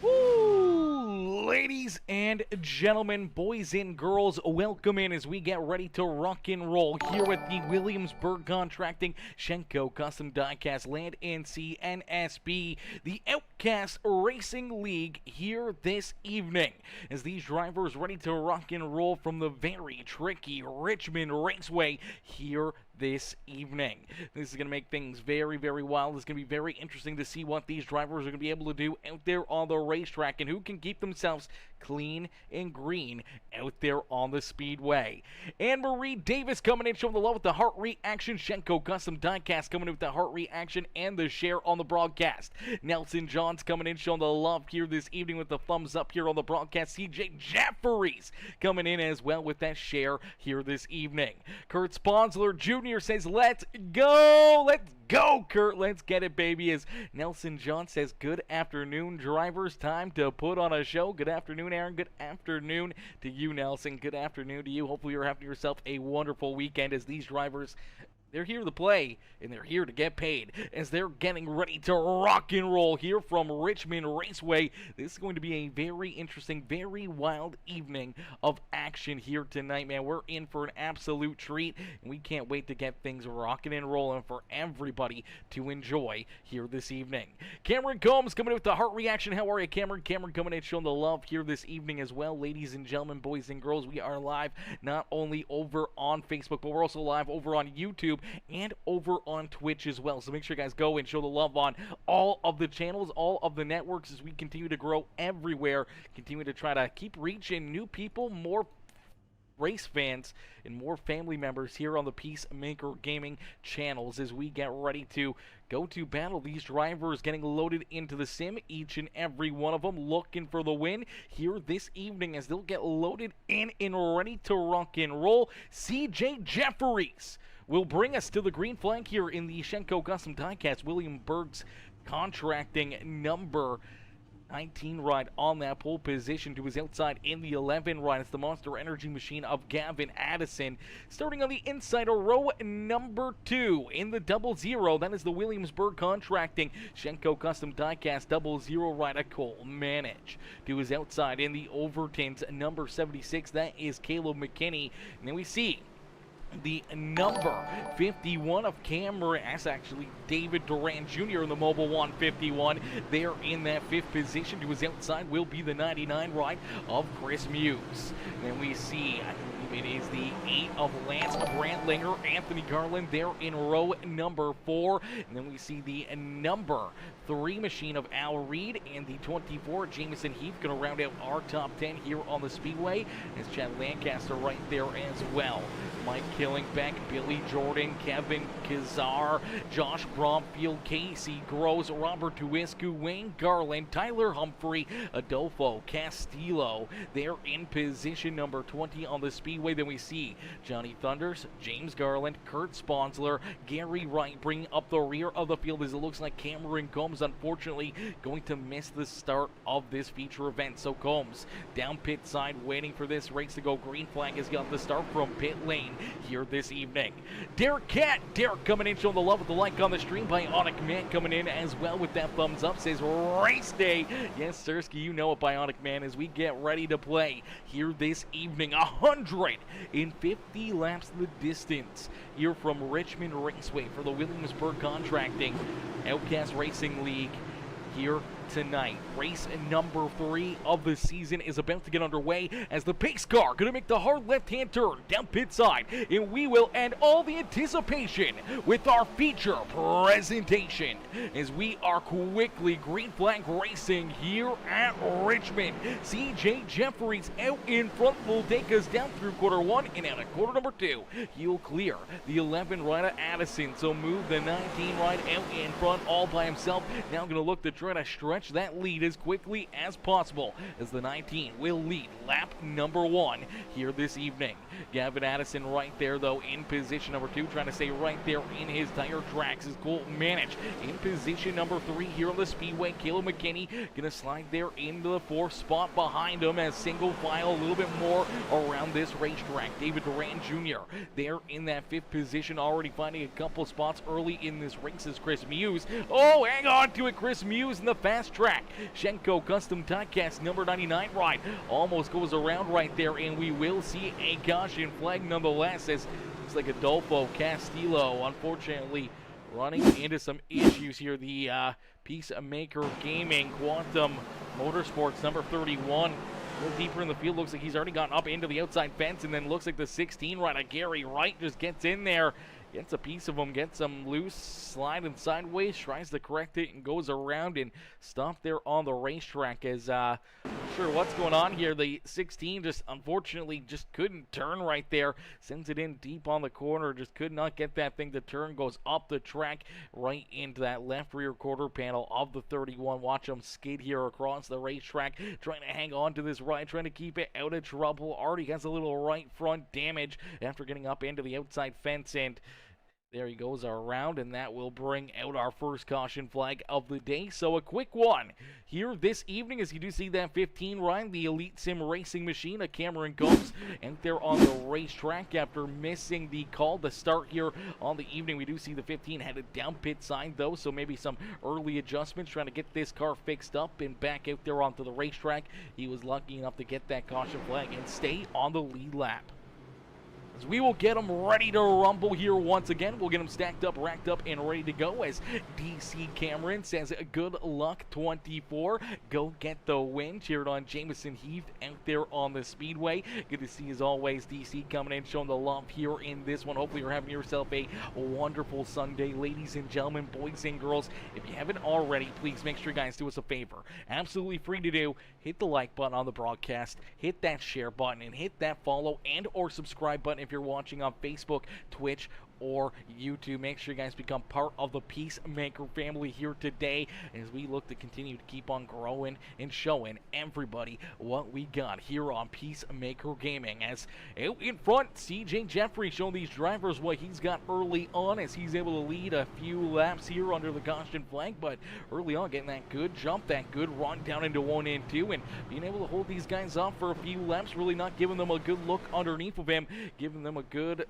Woo! Ladies and gentlemen, boys and girls, welcome in as we get ready to rock and roll here at the Williamsburg Contracting, Shenco Custom Diecast, Land N Sea NSB, the Outcast Racing League here this evening. As these drivers ready to rock and roll from the very tricky Richmond Raceway here this evening. This is going to make things very, very wild. It's going to be very interesting to see what these drivers are going to be able to do out there on the racetrack and who can keep themselves clean and green out there on the Speedway. Anne-Marie Davis coming in, showing the love with the heart reaction. Shenco Custom Diecast coming in with the heart reaction and the share on the broadcast. Nelson Johns coming in, showing the love here this evening with the thumbs up here on the broadcast. CJ Jeffries coming in as well with that share here this evening. Kurt Sponsler Jr. says, let's go, Kurt, let's get it, baby. As Nelson John says, good afternoon, drivers, time to put on a show. Good afternoon, Aaron. Good afternoon to you, Nelson. Good afternoon to you. Hopefully you're having yourself a wonderful weekend as these drivers, they're here to play, and they're here to get paid as they're getting ready to rock and roll here from Richmond Raceway. This is going to be a very interesting, very wild evening of action here tonight, man. We're in for an absolute treat, and we can't wait to get things rocking and rolling for everybody to enjoy here this evening. Cameron Combs coming in with the heart reaction. How are you, Cameron? Cameron coming in showing the love here this evening as well. Ladies and gentlemen, boys and girls, we are live not only over on Facebook, but we're also live over on YouTube and over on Twitch as well. So make sure you guys go and show the love on all of the channels, all of the networks as we continue to grow everywhere, continue to try to keep reaching new people, more race fans, and more family members here on the Peacemaker Gaming channels as we get ready to go to battle. These drivers getting loaded into the sim, each and every one of them looking for the win here this evening as they'll get loaded in and ready to rock and roll. CJ Jeffries will bring us to the green flag here in the Shenco Custom Diecast. Williamsburg's Contracting number 19 ride on that pole position to his outside in the 11 ride. It's the Monster Energy Machine of Gavin Addison. Starting on the inside of row number 2 in the 00, that is the Williamsburg Contracting Shenco Custom Diecast 00 ride of Cole Manage. To his outside in the Overton's number 76, that is Caleb McKinney. And then we see the number 51 of Cameron, that's actually David Duran Jr. in the Mobile 151. There in that 5th position. To his outside will be the 99 ride of Chris Muse. Then we see, I believe it is the 8 of Lance Brandlinger, Anthony Garland there in row number 4. And then we see the number 3 machine of Al Reed and the 24 Jameson Heath going to round out our top 10 here on the Speedway. As Chad Lancaster right there as well. Mike Killingbeck, Billy Jordan, Kevin Kazar, Josh Bromfield, Casey Gross, Robert Tuiscu, Wayne Garland, Tyler Humphrey, Adolfo Castillo. They're in position number 20 on the Speedway. Then we see Johnny Thunders, James Garland, Kurt Sponsler, Gary Wright bringing up the rear of the field as it looks like Cameron Combs unfortunately going to miss the start of this feature event. So Combs down pit side waiting for this race to go. Green flag has got the start from pit lane here this evening. Derek coming in, showing the love with the like on the stream. Bionic Man coming in as well with that thumbs up, says race day. Yes, Sirski, you know it, Bionic Man, as we get ready to play here this evening. 150 laps the distance here from Richmond Raceway for the Williamsburg Contracting Outcast Racing League here tonight. Race number 3 of the season is about to get underway as the pace car going to make the hard left-hand turn down pit side, and we will end all the anticipation with our feature presentation as we are quickly green flag racing here at Richmond. CJ Jeffries out in front will take us down through quarter 1 and out of quarter number 2. He'll clear the 11 rider Addison, so move the 19 ride out in front all by himself. Now going to look to try to stretch that lead as quickly as possible as the 19 will lead lap number 1 here this evening. Gavin Addison right there though in position number 2, trying to stay right there in his tire tracks is Colton Manage in position number 3 here on the Speedway. Caleb McKinney gonna slide there into the 4th spot behind him as single file a little bit more around this racetrack. David Duran Jr. there in that 5th position, already finding a couple spots early in this race is Chris Muse. Oh, hang on to it, Chris Muse using the fast track. Shenco Custom Diecast number 99 ride almost goes around right there, and we will see a caution flag nonetheless, as looks like Adolfo Castillo, unfortunately, running into some issues here. The Peacemaker Gaming Quantum Motorsports number 31. A little deeper in the field, looks like he's already gotten up into the outside fence, and then looks like the 16 rider Gary Wright just gets in there, gets a piece of him, gets him loose, sliding sideways, tries to correct it, and goes around and stopped there on the racetrack. As not sure what's going on here. The 16 just unfortunately just couldn't turn right there, sends it in deep on the corner, just could not get that thing to turn, goes up the track right into that left rear quarter panel of the 31. Watch him skid here across the racetrack, trying to hang on to this ride, trying to keep it out of trouble. Already has a little right front damage after getting up into the outside fence, and there he goes around, and that will bring out our first caution flag of the day. So a quick one here this evening, as you do see that 15 ride, the Elite Sim Racing Machine of Cameron Combs out there on the racetrack after missing the call to start here on the evening. We do see the 15 headed down pit side though, so maybe some early adjustments trying to get this car fixed up and back out there onto the racetrack. He was lucky enough to get that caution flag and stay on the lead lap. As we will get them ready to rumble here once again. We'll get them stacked up, racked up, and ready to go, as DC Cameron says, good luck 24. Go get the win. Cheered on Jameson Heath out there on the Speedway. Good to see, as always, DC coming in, showing the love here in this one. Hopefully you're having yourself a wonderful Sunday. Ladies and gentlemen, boys and girls, if you haven't already, please make sure you guys do us a favor. Absolutely free to do. Hit the like button on the broadcast, hit that share button, and hit that follow and or subscribe button if you're watching on Facebook, Twitch, or YouTube. Make sure you guys become part of the Peacemaker family here today, as we look to continue to keep on growing and showing everybody what we got here on Peacemaker Gaming. As out in front, CJ Jeffrey showing these drivers what he's got early on, as he's able to lead a few laps here under the caution flag, but early on getting that good jump, that good run down into 1 and 2, and being able to hold these guys off for a few laps, really not giving them a good look underneath of him, giving them a good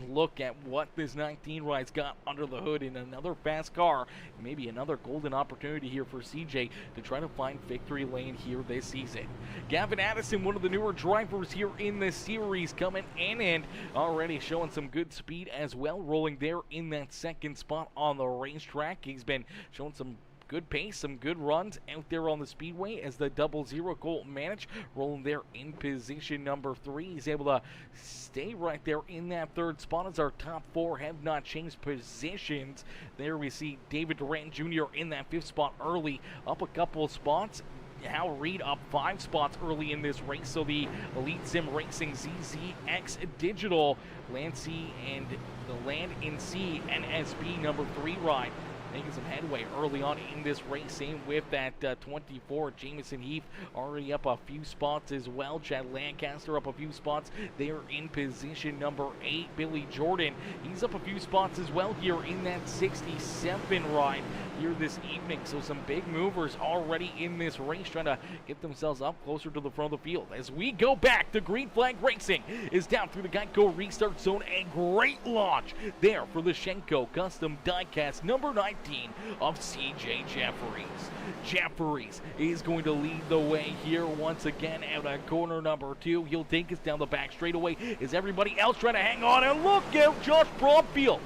look at what this 19 ride's got under the hood in another fast car. Maybe another golden opportunity here for CJ to try to find victory lane here this season. Gavin Addison, one of the newer drivers here in this series, coming in and already showing some good speed as well, rolling there in that second spot on the racetrack. He's been showing some good pace, some good runs out there on the Speedway, as the 00 Colt Manich rolling there in position number 3. He's able to stay right there in that third spot, as our top 4 have not changed positions. There we see David Durant Jr. in that 5th spot early, up a couple of spots. Hal Reed up 5 spots early in this race. So the Elite Sim Racing ZZX Digital Lancey and the N Sea NSB number 3 ride making some headway early on in this race. Same with that 24 Jameson Heath, already up a few spots as well. Chad Lancaster up a few spots. They're in position number 8. Billy Jordan, he's up a few spots as well here in that 67 ride here this evening. So some big movers already in this race, trying to get themselves up closer to the front of the field. As we go back, the green flag racing is down through the Geico restart zone. A great launch there for the Shenco Custom Diecast number 19 of CJ Jeffries. Jeffries is going to lead the way here once again out of corner number 2. He'll take us down the back straightaway. Is everybody else trying to hang on? And look out, Josh Bromfield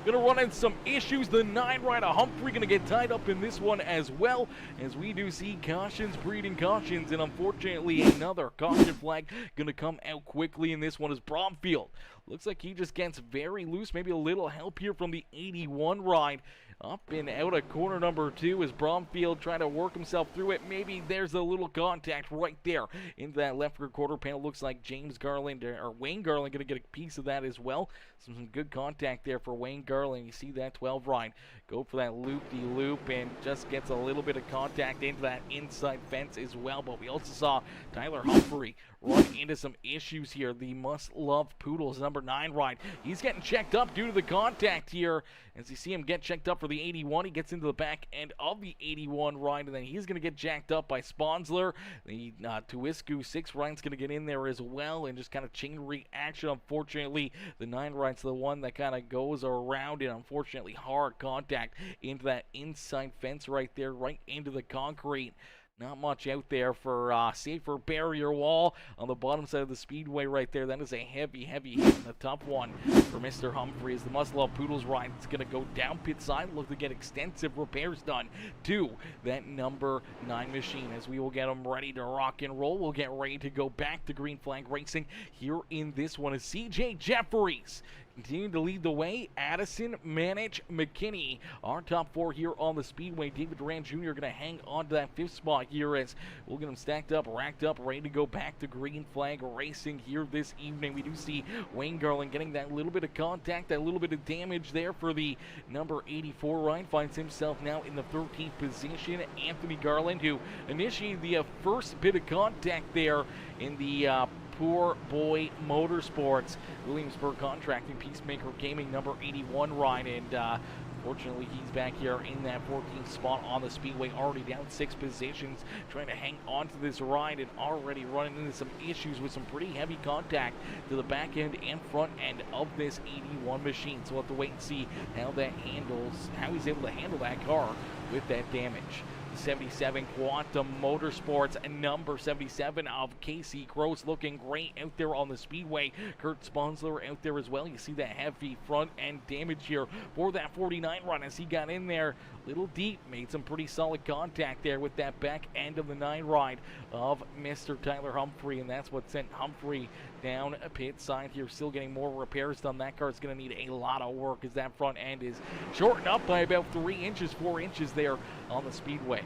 gonna run into some issues. The 9 rider Humphrey gonna get tied up in this one as well, as we do see cautions breeding cautions, and unfortunately another caution flag gonna come out quickly in this one, as Bromfield looks like he just gets very loose. Maybe a little help here from the 81 ride. Up and out of corner number 2 as Bromfield trying to work himself through it. Maybe there's a little contact right there into that left rear quarter panel. Looks like James Garland or Wayne Garland going to get a piece of that as well. Some good contact there for Wayne Garland. You see that 12 ride go for that loop-de-loop and just gets a little bit of contact into that inside fence as well. But we also saw Tyler Humphrey run into some issues here. The must-love Poodles number 9 ride. He's getting checked up due to the contact here. as you see him get checked up for the 81. He gets into the back end of the 81 ride, and then he's going to get jacked up by Sponsler. The Tuisku 6 ride's going to get in there as well, and just kind of chain reaction. Unfortunately, the 9 ride's the one that kind of goes around it. Unfortunately, hard contact into that inside fence right there, right into the concrete. Not much out there for safer barrier wall on the bottom side of the speedway right there. That is a heavy hit and a tough one for Mr. Humphrey as the Muscle Up Poodles ride is going to go down pit side, look to get extensive repairs done to that number 9 machine as we will get them ready to rock and roll. We'll get ready to go back to Green Flag Racing. Here in this one is CJ Jeffries. Continuing to lead the way, Addison, Manich, McKinney. Our top 4 here on the Speedway. David Duran Jr. going to hang on to that 5th spot here as we'll get them stacked up, racked up, ready to go back to Green Flag Racing here this evening. We do see Wayne Garland getting that little bit of contact, that little bit of damage there for the number 84 ride. Finds himself now in the 13th position. Anthony Garland, who initiated the first bit of contact there in the Poor Boy Motorsports, Williamsburg Contracting, Peacemaker Gaming, number 81 ride, and fortunately he's back here in that 14th spot on the Speedway, already down 6 positions, trying to hang on to this ride and already running into some issues with some pretty heavy contact to the back end and front end of this 81 machine. So we'll have to wait and see how that handles, how he's able to handle that car with that damage. 77 Quantum Motorsports, number 77 of Casey Gross, looking great out there on the Speedway. Kurt Sponsler out there as well. You see that heavy front end damage here for that 49 run as he got in there little deep, made some pretty solid contact there with that back end of the 9 ride of Mr. Tyler Humphrey, and that's what sent Humphrey down a pit side here. Still getting more repairs done. That car is going to need a lot of work as that front end is shortened up by about 3 inches, 4 inches there on the Speedway.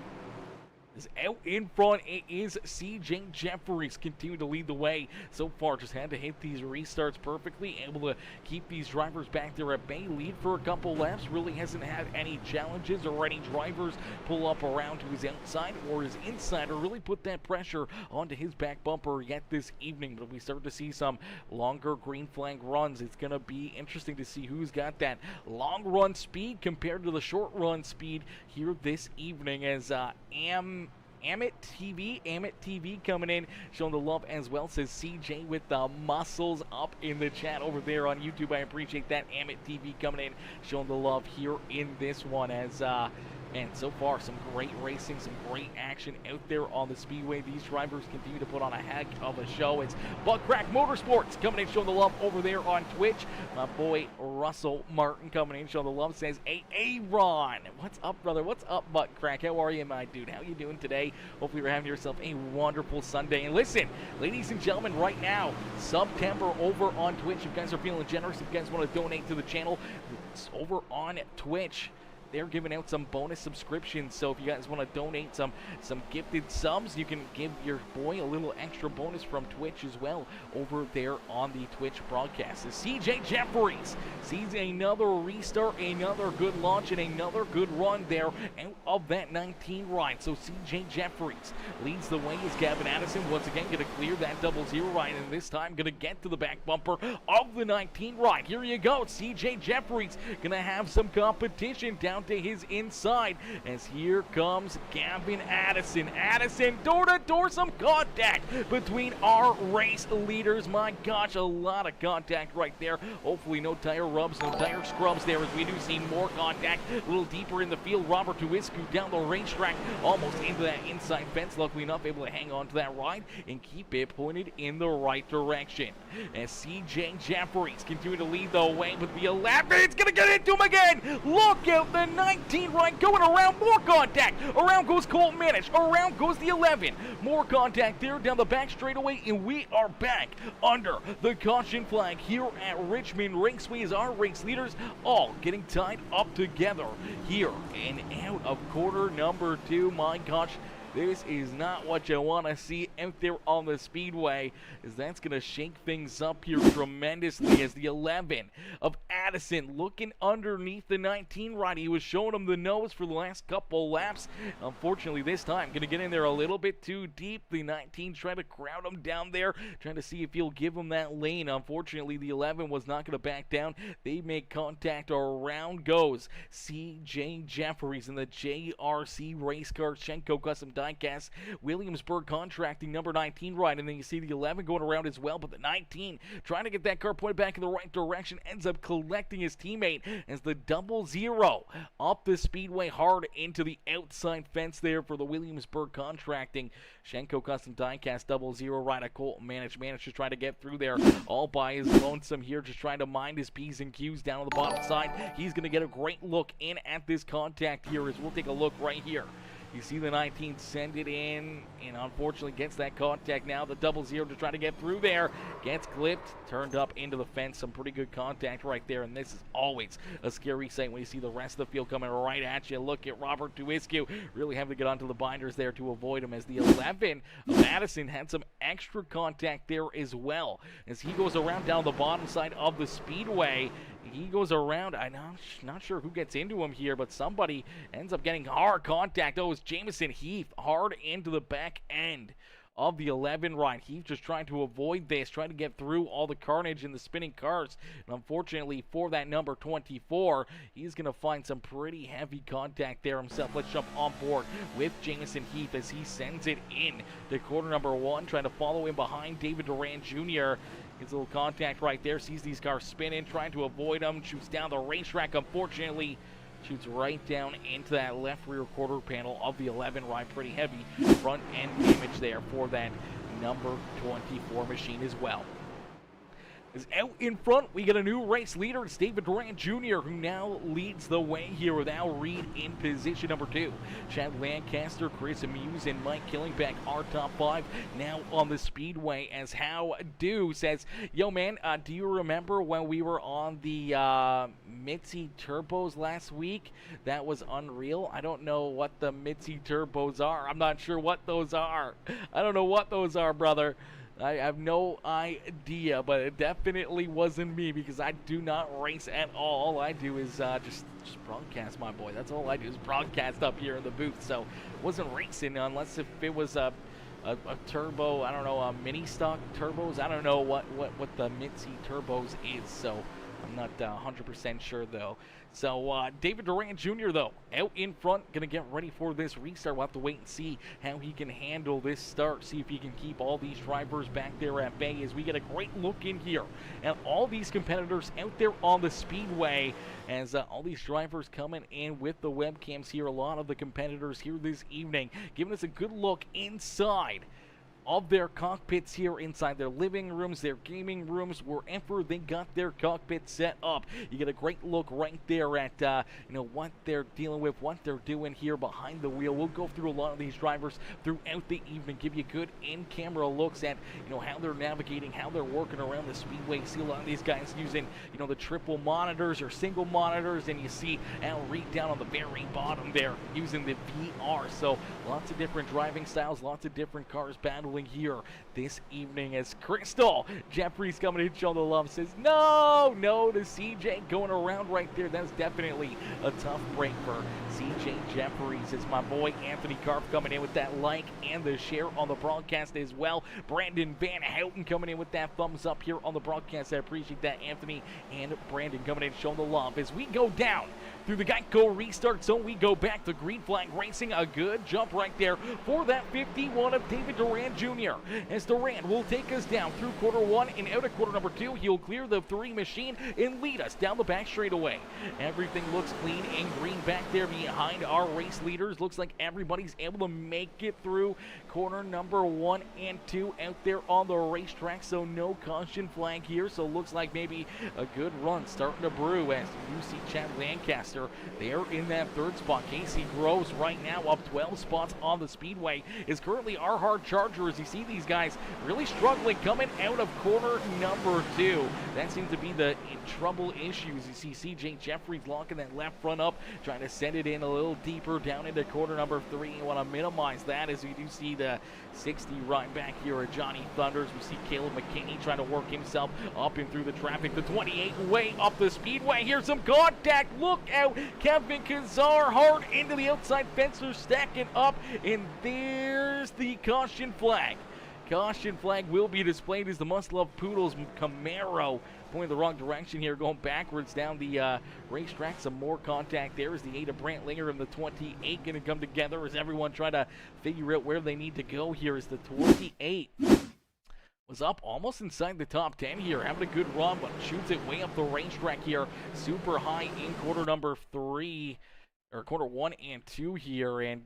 Out in front, it is CJ Jeffries, continue to lead the way so far. Just had to hit these restarts perfectly, able to keep these drivers back there at bay. Lead for a couple laps, really hasn't had any challenges or any drivers pull up around to his outside or his inside or really put that pressure onto his back bumper yet this evening. But if we start to see some longer green flag runs, it's going to be interesting to see who's got that long run speed compared to the short run speed here this evening as Amit TV coming in, showing the love as well, says CJ with the muscles up in the chat over there on YouTube. I appreciate that. Amit TV coming in, showing the love here in this one as and so far some great racing, some great action out there on the Speedway. These drivers continue to put on a heck of a show. It's Buttcrack Motorsports coming in, showing the love over there on Twitch. My boy Russell Martin coming in, showing the love, says, hey, Ron, what's up, brother? What's up, Buttcrack? How are you, my dude? How you doing today? Hopefully you're having yourself a wonderful Sunday. And listen, ladies and gentlemen, right now, September over on Twitch. If you guys are feeling generous, if you guys want to donate to the channel, it's over on Twitch. They're giving out some bonus subscriptions, so if you guys want to donate some gifted subs, you can give your boy a little extra bonus from Twitch as well over there on the Twitch broadcast. The CJ Jeffries sees another restart, another good launch, and another good run there out of that 19 ride. So CJ Jeffries leads the way as Gavin Addison once again going to clear that 00 ride, and this time going to get to the back bumper of the 19 ride. Here you go, CJ Jeffries going to have some competition down to his inside as here comes Gavin Addison. Addison, door to door, some contact between our race leaders. My gosh, a lot of contact right there. Hopefully no tire rubs, no tire scrubs there as we do see more contact a little deeper in the field. Robert Tuisku down the racetrack, almost into that inside fence. Luckily enough, able to hang on to that ride and keep it pointed in the right direction. As CJ Jeffries continue to lead the way with the 11. It's going to get into him again. Look out, the 19 right going around, more contact. Around goes Colt Manich. Around goes the 11. More contact there down the back straightaway, and we are back under the caution flag here at Richmond Raceway as our race leaders all getting tied up together here and out of quarter number 2. My gosh, This is not what you want to see out there on the Speedway, as that's going to shake things up here tremendously as the 11 of Addison looking underneath the 19 right. He was showing him the nose for the last couple laps. Unfortunately, this time, going to get in there a little bit too deep. The 19 trying to crowd him down there, trying to see if he'll give him that lane. Unfortunately, the 11 was not going to back down. They make contact. Around goes CJ Jeffries in the JRC race car, Shenco Custom Diecasts, Williamsburg Contracting, number 19 right, and then you see the 11 going around as well, but the 19 trying to get that car pointed back in the right direction, ends up collecting his teammate as the 00 up the Speedway hard into the outside fence there for the Williamsburg Contracting. Shenco Custom Diecast 00 right, a Colt managed to try to get through there all by his lonesome here, just trying to mind his P's and Q's down on the bottom side. He's going to get a great look in at this contact here, as we'll take a look right here. You see the 19 send it in, and unfortunately gets that contact now. The 00 to try to get through there. Gets clipped, turned up into the fence. Some pretty good contact right there, and this is always a scary sight when you see the rest of the field coming right at you. Look at Robert Duiscu really having to get onto the binders there to avoid him, as the 11 of Madison had some extra contact there as well. As he goes around down the bottom side of the Speedway, he goes around. I'm not sure who gets into him here, but somebody ends up getting hard contact. Oh, it's Jamison Heath hard into the back end of the 11 right. Heath just trying to avoid this, trying to get through all the carnage in the spinning cars. And unfortunately for that number 24, he's going to find some pretty heavy contact there himself. Let's jump on board with Jamison Heath as he sends it in to quarter number 1, trying to follow in behind David Duran Jr. Gets a little contact right there, sees these cars spinning, trying to avoid them, shoots down the racetrack. Unfortunately, shoots right down into that left rear quarter panel of the 11 right. Pretty heavy front end damage there for that number 24 machine as well. Is out in front, we get a new race leader. It's David Durant Jr., who now leads the way here with Al Reed in position number 2. Chad Lancaster, Chris Amuse, and Mike Killingback are top 5 now on the Speedway, as How Do says, yo man, do you remember when we were on the Mitzi Turbos last week? That was unreal. I don't know what the Mitzi Turbos are. I'm not sure what those are. I don't know what those are, brother. I have no idea, but it definitely wasn't me, because I do not race at all. All I do is just broadcast, my boy. That's all I do is broadcast up here in the booth. So wasn't racing unless if it was a turbo, I don't know, a mini stock turbos. I don't know what the Mitzi Turbos is, so I'm not 100% sure though. So David Durant Jr. though, out in front, gonna get ready for this restart. We'll have to wait and see how he can handle this start, see if he can keep all these drivers back there at bay, as we get a great look in here at all these competitors out there on the Speedway, as all these drivers coming in with the webcams here. A lot of the competitors here this evening giving us a good look inside of their cockpits here, inside their living rooms, their gaming rooms, wherever they got their cockpit set up. You get a great look right there at what they're dealing with, what they're doing here behind the wheel. We'll go through a lot of these drivers throughout the evening, give you good in-camera looks at how they're navigating, how they're working around the Speedway. See a lot of these guys using the triple monitors or single monitors, and you see Al Reed down on the very bottom there using the VR. So lots of different driving styles, lots of different cars battling here this evening, as Crystal Jeffries coming in, showing the love, says no to CJ going around right there. That's definitely a tough break for CJ Jeffries. It's my boy Anthony Karp coming in with that like and the share on the broadcast as well. Brandon Van Houten coming in with that thumbs up here on the broadcast. I appreciate that, Anthony and Brandon coming in, showing the love. As we go down through the Geico restart zone, we go back to Green Flag Racing. A good jump right there for that 51 of David Durant Jr. As Durant will take us down through quarter 1 and out of quarter number 2. He'll clear the 3 machine and lead us down the back straightaway. Everything looks clean and green back there behind our race leaders. Looks like everybody's able to make it through corner number 1 and 2 out there on the racetrack, so no caution flag here. So looks like maybe a good run starting to brew, as you see Chad Lancaster there in that 3rd spot. Casey Groves right now up 12 spots on the Speedway, is currently our hard charger is You see these guys really struggling coming out of corner number 2. That seems to be the trouble issues. You see CJ Jeffries locking that left front up, trying to send it in a little deeper down into corner number 3. You want to minimize that as we do see the 60 right back here at Johnny Thunders. We see Caleb McKinney trying to work himself up and through the traffic. The 28 way up the speedway. Here's some contact. Look out. Kevin Kazar hard into the outside fence. They're stacking up, and there's the caution flag. Caution flag will be displayed as the must-love Poodles Camaro pointing the wrong direction here, going backwards down the racetrack. Some more contact there as the Ada Brantlinger and the 28 going to come together as everyone trying to figure out where they need to go here as the 28 was up almost inside the top 10 here, having a good run, but shoots it way up the racetrack here, super high in corner number 3. Or quarter 1 and 2 here, and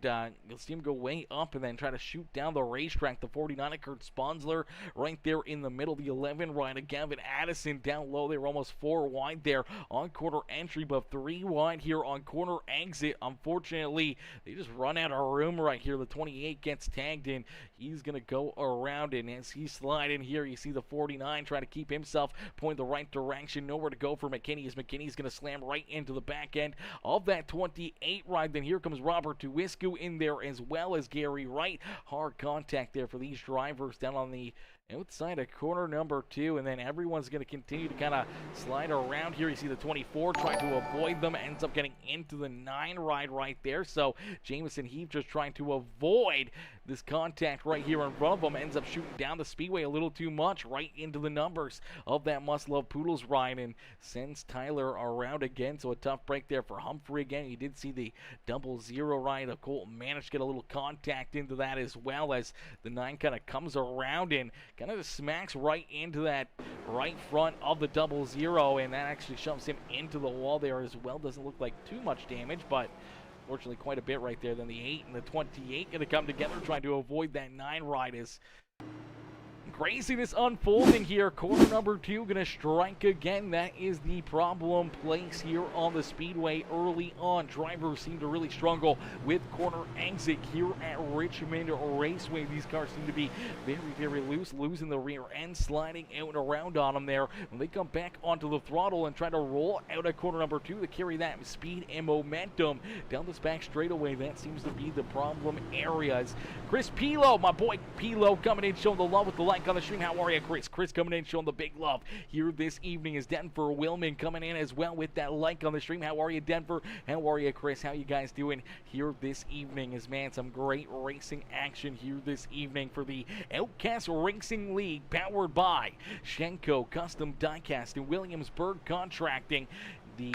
you'll see him go way up and then try to shoot down the racetrack. The 49 of Kurt Sponsler right there in the middle. The 11 right of Gavin Addison down low. They were almost 4 wide there on corner entry, but 3 wide here on corner exit. Unfortunately, they just run out of room right here. The 28 gets tagged in. He's going to go around, and as he's sliding here, you see the 49 trying to keep himself pointing the right direction. Nowhere to go for McKinney, as McKinney's going to slam right into the back end of that 28 ride. Then here comes Robert Tuwisku in there as well as Gary Wright. Hard contact there for these drivers down on the outside of corner number 2, and then everyone's going to continue to kind of slide around here. You see the 24 trying to avoid them, ends up getting into the 9 ride right there. So Jamison Heath just trying to avoid this contact right here in front of him, ends up shooting down the speedway a little too much right into the numbers of that must-love Poodles ride and sends Tyler around again. So a tough break there for Humphrey again. You did see the 00 ride of Colton managed to get a little contact into that as well, as the 9 kind of comes around and kind of just smacks right into that right front of the 00, and that actually shoves him into the wall there as well. Doesn't look like too much damage, but fortunately quite a bit right there. Then the 8 and the 28 going to come together trying to avoid that 9 ride. Is craziness unfolding here. Corner number 2 going to strike again. That is the problem place here on the speedway early on. Drivers seem to really struggle with corner exit here at Richmond Raceway. These cars seem to be very, very loose, losing the rear end, sliding out and around on them there. When they come back onto the throttle and try to roll out at corner number 2 to carry that speed and momentum down this back straightaway, that seems to be the problem areas. Chris Pilo, my boy Pilo, coming in showing the love with the like on the stream. How are you, Chris? Chris coming in showing the big love here this evening. Is Denver Willman coming in as well with that like on the stream. How are you, Denver? How are you, Chris? How you guys doing here this evening? Is, man, some great racing action here this evening for the Outcast Racing League, powered by Shenco Custom Diecast and Williamsburg Contracting, the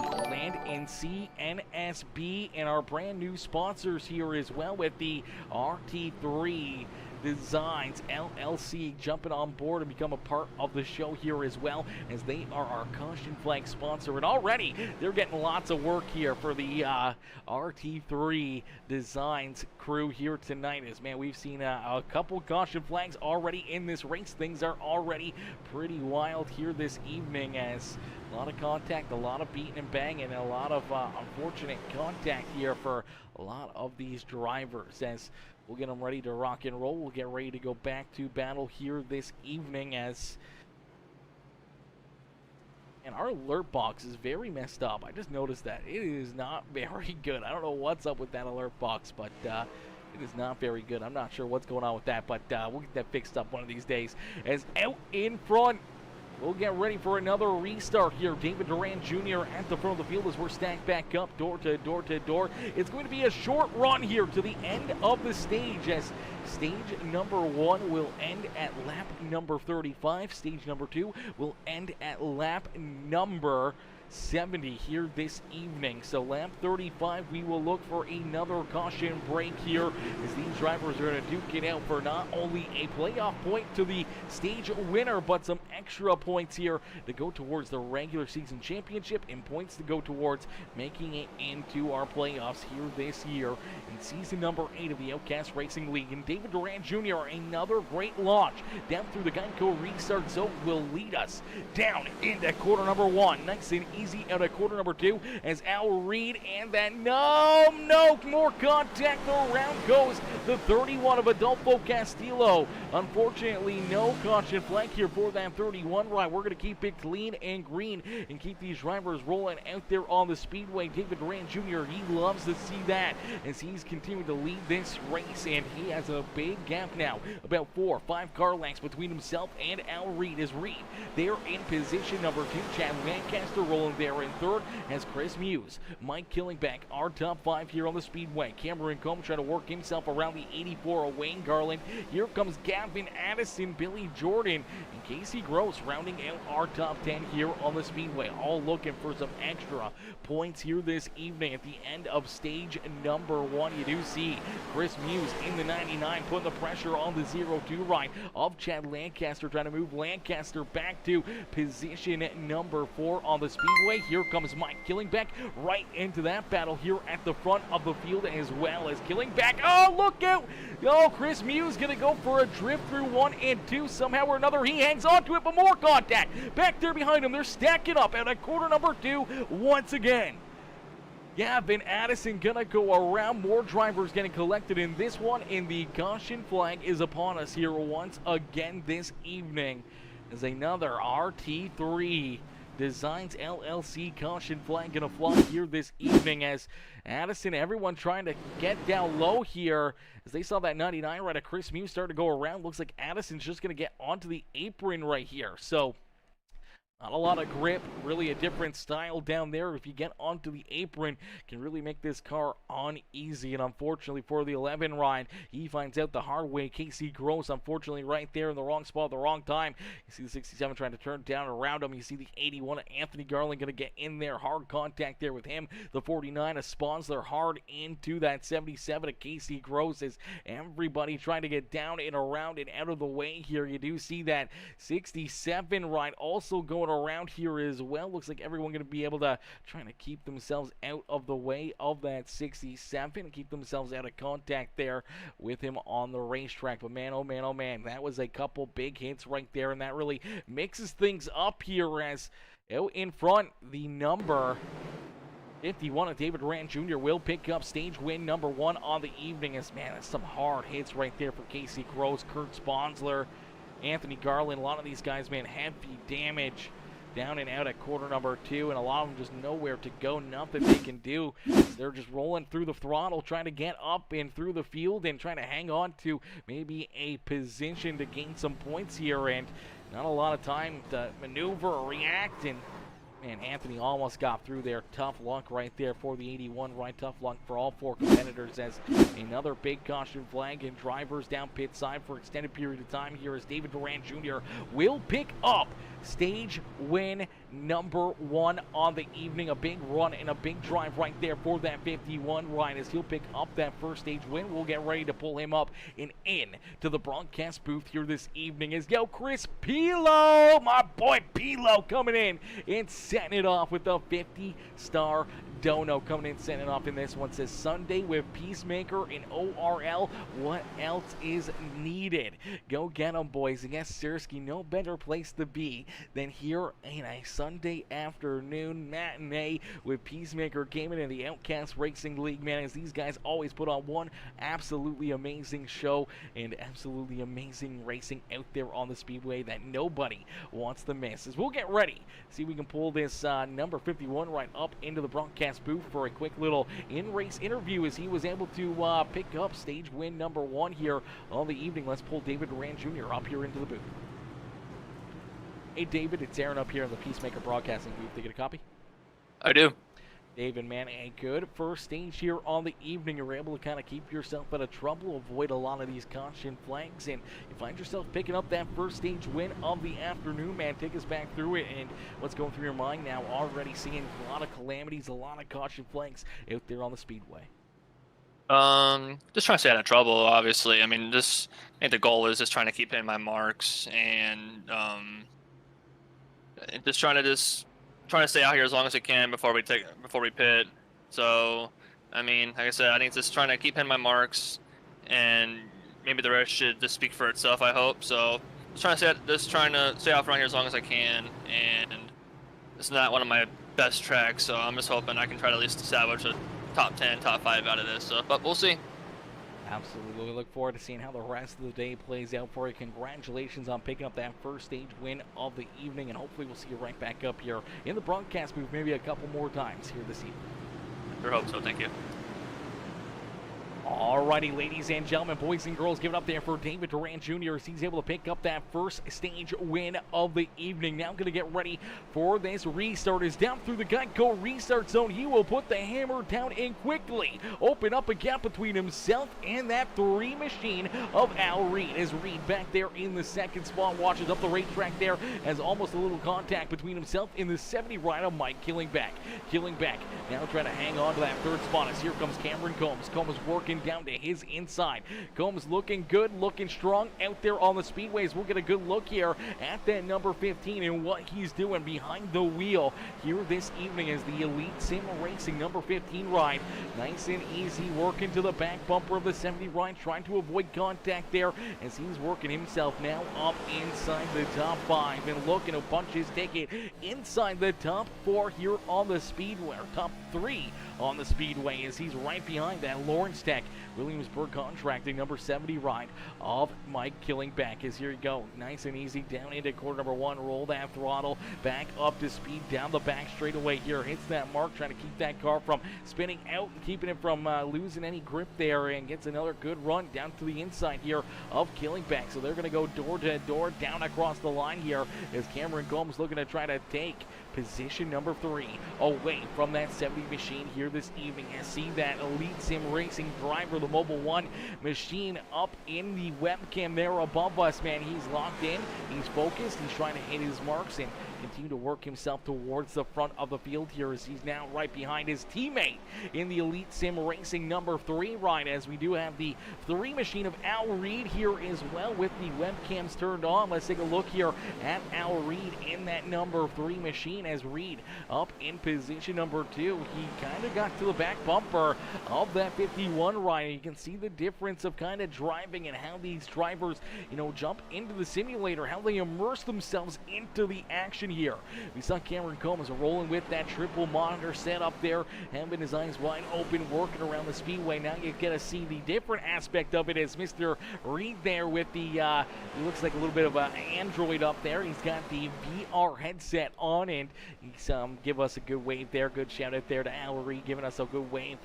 N Sea NSB, and our brand new sponsors here as well with the RT3 Designs LLC jumping on board and become a part of the show here as well, as they are our caution flag sponsor. And already they're getting lots of work here for the RT3 Designs crew here tonight. As, man, we've seen a couple caution flags already in this race. Things are already pretty wild here this evening, as a lot of contact, a lot of beating and banging, and a lot of unfortunate contact here for a lot of these drivers. As we'll get them ready to rock and roll. We'll get ready to go back to battle here this evening, as and our alert box is very messed up. I just noticed that. It is not very good. I don't know what's up with that alert box, but it is not very good. I'm not sure what's going on with that, but we'll get that fixed up one of these days. As out in front, we'll get ready for another restart here. David Duran Jr. at the front of the field as we're stacked back up, door to door to door. It's going to be a short run here to the end of the stage, as stage number 1 will end at lap number 35. Stage number 2 will end at lap number 70 here this evening. So lap 35, we will look for another caution break here, as these drivers are going to duke it out for not only a playoff point to the stage winner, but some extra points here to go towards the regular season championship and points to go towards making it into our playoffs here this year in season number 8 of the Outcast Racing League. And David Duran Jr., another great launch down through the Geico restart zone, will lead us down into quarter number 1. Nice and easy out of quarter number 2 as Al Reed and that no more contact. Around goes the 31 of Adolfo Castillo. Unfortunately, no caution flag here for that 31 ride. We're going to keep it clean and green and keep these drivers rolling out there on the speedway. David Duran Jr., he loves to see that as he's continuing to lead this race, and he has a big gap now, about 4 or 5 car lengths between himself and Al Reed. As Reed, they're in position number 2. Chad Lancaster rolling there in third as Chris Muse, Mike Killingback, our top 5 here on the speedway. Cameron Combs trying to work himself around the 84 of Wayne Garland. Here comes Gavin Addison, Billy Jordan, and Casey Gross rounding out our top 10 here on the speedway. All looking for some extra points here this evening at the end of stage number 1. You do see Chris Muse in the 99 putting the pressure on the 0-2 ride of Chad Lancaster, trying to move Lancaster back to position number 4 on the speedway. Here comes Mike Killingback right into that battle here at the front of the field, as well as Killingback. Oh, look out! Oh, Chris Muse gonna go for a drift through 1 and 2. Somehow or another, he hangs on to it, but more contact. Back there behind him, they're stacking up out of quarter number 2 once again. Gavin Addison gonna go around. More drivers getting collected in this one, and the caution flag is upon us here once again this evening as another RT3 Designs LLC caution flag gonna fly here this evening as Addison, everyone trying to get down low here as they saw that 99 right at Chris Muse start to go around. Looks like Addison's just gonna get onto the apron right here. So not a lot of grip, really a different style down there. If you get onto the apron, can really make this car uneasy. And unfortunately for the 11 ride, he finds out the hard way. Casey Gross, unfortunately, right there in the wrong spot at the wrong time. You see the 67 trying to turn down around him. You see the 81 of Anthony Garland going to get in there. Hard contact there with him. The 49 of Sponsler hard into that 77 of Casey Gross as everybody trying to get down and around and out of the way here. You do see that 67 ride also going around here as well. Looks like everyone going to be able to trying to keep themselves out of the way of that 67 and keep themselves out of contact there with him on the racetrack. But man, oh man, oh man, that was a couple big hits right there, and that really mixes things up here as out in front, the number 51 of David Rand Jr. will pick up stage win number 1 on the evening. As man, that's some hard hits right there for Casey Gross, Kurt Sponsler, Anthony Garland. A lot of these guys, man, heavy damage down and out at quarter number 2, and a lot of them just nowhere to go, nothing they can do. They're just rolling through the throttle, trying to get up and through the field and trying to hang on to maybe a position to gain some points here, and not a lot of time to maneuver or react. And man, Anthony almost got through there. Tough luck right there for the 81 right. Tough luck for all 4 competitors as another big caution flag and drivers down pit side for extended period of time here as David Duran Jr. will pick up stage win number 1 on the evening. A big run and a big drive right there for that 51 ride as he'll pick up that first stage win. We'll get ready to pull him up and in to the broadcast booth here this evening as Chris Pilo, my boy Pilo, coming in and setting it off with the 50-star dono. Coming in, setting it off in this one. Says Sunday with Peacemaker in ORL. What else is needed? Go get them, boys. And yes, Sersky, no better place to be than here in a Sunday afternoon matinee with Peacemaker gaming in the Outcast Racing League. Man, as these guys always put on one absolutely amazing show and absolutely amazing racing out there on the Speedway that nobody wants to miss. As we'll get ready, see if we can pull this number 51 right up into the broadcast booth for a quick little in-race interview as he was able to pick up stage win number 1 here on the evening. Let's pull David Duran Jr. up here into the booth. Hey David, it's Aaron up here in the Peacemaker Broadcasting booth. Did you get a copy? I do. David, man, a good first stage here on the evening. You're able to kind of keep yourself out of trouble, avoid a lot of these caution flags, and you find yourself picking up that first stage win of the afternoon, man. Take us back through it and what's going through your mind now, already seeing a lot of calamities, a lot of caution flags out there on the Speedway. Just trying to stay out of trouble, obviously. I mean, I think the goal is just trying to keep hitting my marks and trying to stay out here as long as I can before we pit. So, I mean, like I said, I think just trying to keep hitting my marks, and maybe the rest should just speak for itself, I hope. So, just trying to stay out front here as long as I can, and it's not one of my best track, so I'm just hoping I can try to at least establish a top 10, top 5 out of this. So, but we'll see. Absolutely. We look forward to seeing how the rest of the day plays out for you. Congratulations on picking up that first stage win of the evening, and hopefully we'll see you right back up here in the broadcast booth maybe a couple more times here this evening. I hope so. Thank you. Alrighty, ladies and gentlemen, boys and girls, give it up there for David Durant Jr. as he's able to pick up that first stage win of the evening. Now going to get ready for this restart. Is down through the Geico restart zone. He will put the hammer down and quickly open up a gap between himself and that 3 machine of Al Reed. As Reed back there in the second spot watches up the racetrack there, has almost a little contact between himself and the 70 rider Mike Killingback. Killingback now trying to hang on to that third spot as here comes Cameron Combs. Combs working down to his inside. Combs looking good, looking strong out there on the speedways. We'll get a good look here at that number 15 and what he's doing behind the wheel here this evening as the Elite Sim Racing number 15 ride. Nice and easy, working to the back bumper of the 70 ride, trying to avoid contact there as he's working himself now up inside the top 5 and looking to punch his ticket inside the top 4 here on the speedway, or top 3 on the speedway, as he's right behind that Lawrence Tech Williamsburg Contracting number 70 ride of Mike Killingback. As here you go, nice and easy down into quarter number 1, roll that throttle back up to speed down the back straightaway here, hits that mark, trying to keep that car from spinning out and keeping it from losing any grip there, and gets another good run down to the inside here of Killingback. So they're going to go door to door down across the line here as Cameron Combs looking to try to take position number 3 away from that 70 machine here this evening. I see that Elite Sim Racing driver, the Mobile 1 machine, up in the webcam there above us, man. He's locked in, he's focused, he's trying to hit his marks and continue to work himself towards the front of the field here as he's now right behind his teammate in the Elite Sim Racing number 3 ride, as we do have the 3 machine of Al Reed here as well with the webcams turned on. Let's take a look here at Al Reed in that number 3 machine as Reed up in position number 2. He kind of got to the back bumper of that 51 ride. You can see the difference of kind of driving and how these drivers, you know, jump into the simulator, how they immerse themselves into the action here. We saw Cameron Combs rolling with that triple monitor set up there, having his eyes wide open, working around the speedway. Now you get to see the different aspect of it as Mr. Reed there with the, he looks like a little bit of an Android up there. He's got the VR headset on, and he's give us a good wave there. Good shout out there to Al Reed, giving us a good wave.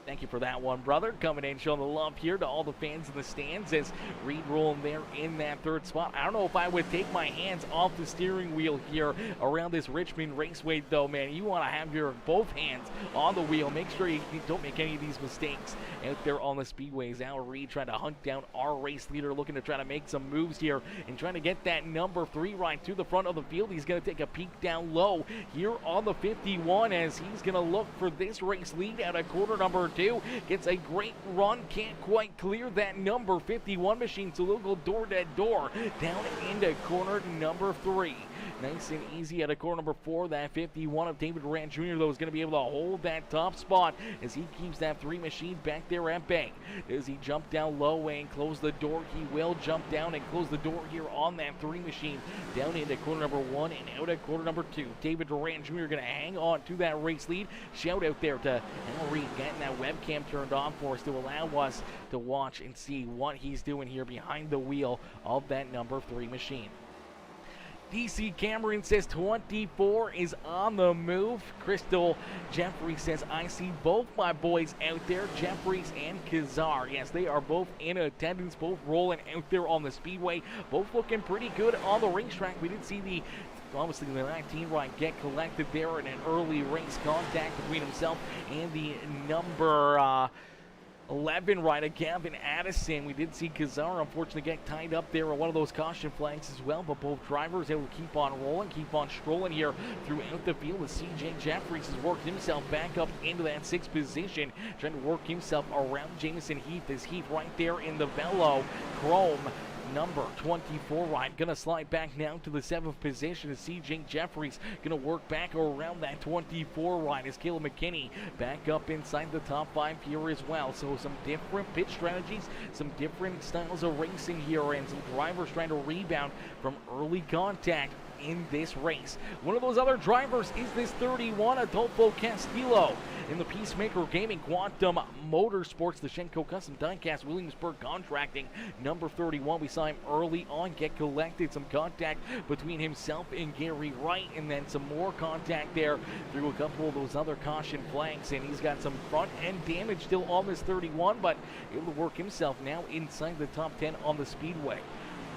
Thank you for that one, brother. Coming in, showing the love here to all the fans in the stands as Reed rolling there in that third spot. I don't know if I would take my hands off the steering wheel here around this Richmond Raceway, though, man. You want to have your both hands on the wheel. Make sure you don't make any of these mistakes out there on the speedways. Al Reed trying to hunt down our race leader, looking to try to make some moves here and trying to get that number 3 right to the front of the field. He's going to take a peek down low here on the 51 as he's going to look for this race lead out of quarter number 2. Gets a great run, can't quite clear that number 51 machine, so they'll go door to door down into corner number 3. Nice and easy at a corner number 4. That 51 of David Durant Jr., though, is going to be able to hold that top spot as he keeps that 3 machine back there at bay. Does he jump down low and close the door? He will jump down and close the door here on that 3 machine down into corner number 1 and out at corner number 2. David Durant Jr. going to hang on to that race lead. Shout out there to Al Reed getting that webcam turned on for us to allow us to watch and see what he's doing here behind the wheel of that number 3 machine. DC Cameron says 24 is on the move. Crystal Jeffrey says, I see both my boys out there, Jeffries and Kazar. Yes, they are both in attendance, both rolling out there on the speedway, both looking pretty good on the racetrack. We did see the obviously the 19 ride get collected there in an early race contact between himself and the number 11 rider Gavin Addison. We did see Kazar unfortunately get tied up there on one of those caution flags as well, but both drivers able to keep on rolling, keep on strolling here throughout the field as CJ Jeffries has worked himself back up into that 6th position, trying to work himself around Jameson Heath as Heath right there in the Velo Chrome number 24 ride. Gonna slide back now to the 7th position as CJ Jeffries gonna work back around that 24 ride as Caleb McKinney back up inside the top 5 here as well. So some different pit strategies, some different styles of racing here, and some drivers trying to rebound from early contact in this race. One of those other drivers is this 31, Adolfo Castillo. In the Peacemaker Gaming Quantum Motorsports, the Shenco Custom Diecast, Williamsburg Contracting, number 31. We saw him early on get collected. Some contact between himself and Gary Wright, and then some more contact there through a couple of those other caution flags. And he's got some front end damage still on this 31, but able to work himself now inside the top 10 on the Speedway.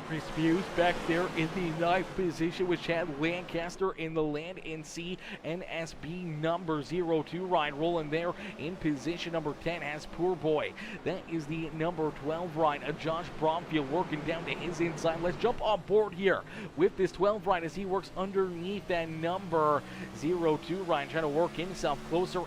Chris Hughes back there in the 9th position with Chad Lancaster in the N Sea NSB number 02 ride. Rolling there in position number 10 has Poor Boy. That is the number 12 ride. Josh Bromfield working down to his inside. Let's jump on board here with this 12 ride as he works underneath that number 02 ride, trying to work himself closer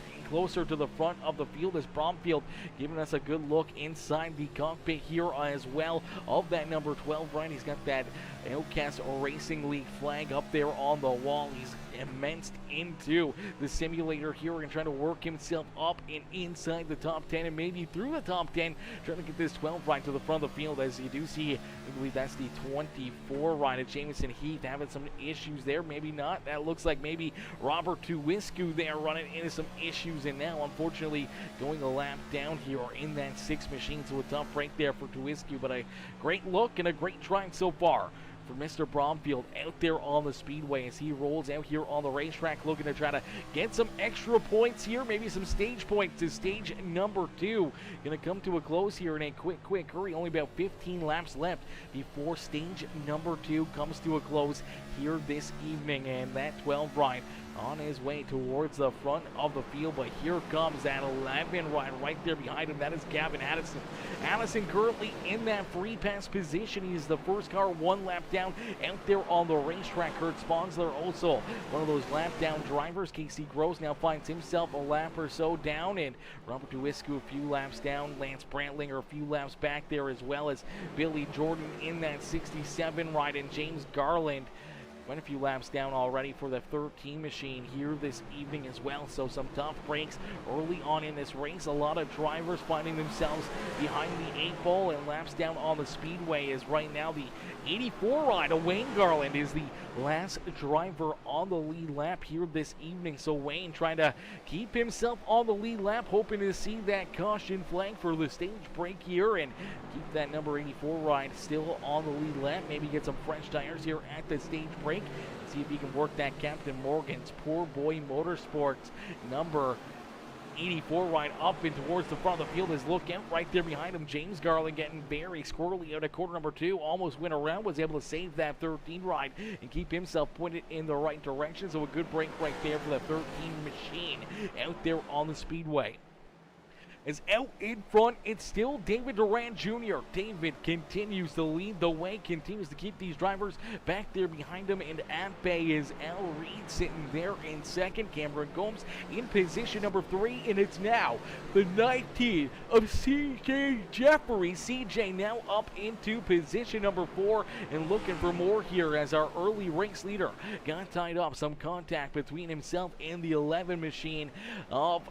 to the front of the field as Bromfield giving us a good look inside the cockpit here as well of that number 12 ride. He's got that Outcast Racing League flag up there on the wall. He's immersed into the simulator here and trying to work himself up and inside the top 10 and maybe through the top 10, trying to get this 12 ride to the front of the field. As you do see, I believe that's the 24 ride at Jameson Heath, having some issues there. Maybe not. That looks like maybe Robert Tuwiscu there running into some issues, and now unfortunately going a lap down here in that 6 machine. So a tough break there for Tuwiscu, but a great look and a great drive so far for Mr. Bromfield out there on the Speedway as he rolls out here on the racetrack, looking to try to get some extra points here, maybe some stage points to stage number 2. Going to come to a close here in a quick hurry. Only about 15 laps left before stage number 2 comes to a close here this evening, and that 12 ride on his way towards the front of the field, but here comes that 11 ride right there behind him. That is Gavin Addison. Addison currently in that free pass position. He's the first car 1 lap down out there on the racetrack. Kurt Sponsler also one of those lap down drivers. Casey Gross now finds himself a lap or so down, and Robert Tuwiscu a few laps down. Lance Brantlinger a few laps back there, as well as Billy Jordan in that 67 ride, and James Garland went a few laps down already for the 13 machine here this evening as well. So some tough breaks early on in this race. A lot of drivers finding themselves behind the 8 ball and laps down on the Speedway, as right now the 84 ride of Wayne Garland is the last driver on the lead lap here this evening. So Wayne trying to keep himself on the lead lap, hoping to see that caution flag for the stage break here and keep that number 84 ride still on the lead lap. Maybe get some fresh tires here at the stage break. See if he can work that Captain Morgan's Poor Boy Motorsports number 84 ride up and towards the front of the field. His look out right there behind him. James Garland getting very squirrely out of corner number 2. Almost went around, was able to save that 13 ride and keep himself pointed in the right direction. So a good break right there for the 13 machine out there on the Speedway. As out in front, it's still David Durant Jr. David continues to lead the way, continues to keep these drivers back there behind him, and at bay is Al Reed sitting there in second. Cameron Gomes in position number 3, and it's now the 19 of CJ Jeffrey. CJ now up into position number 4 and looking for more here as our early race leader got tied up. Some contact between himself and the 11 machine of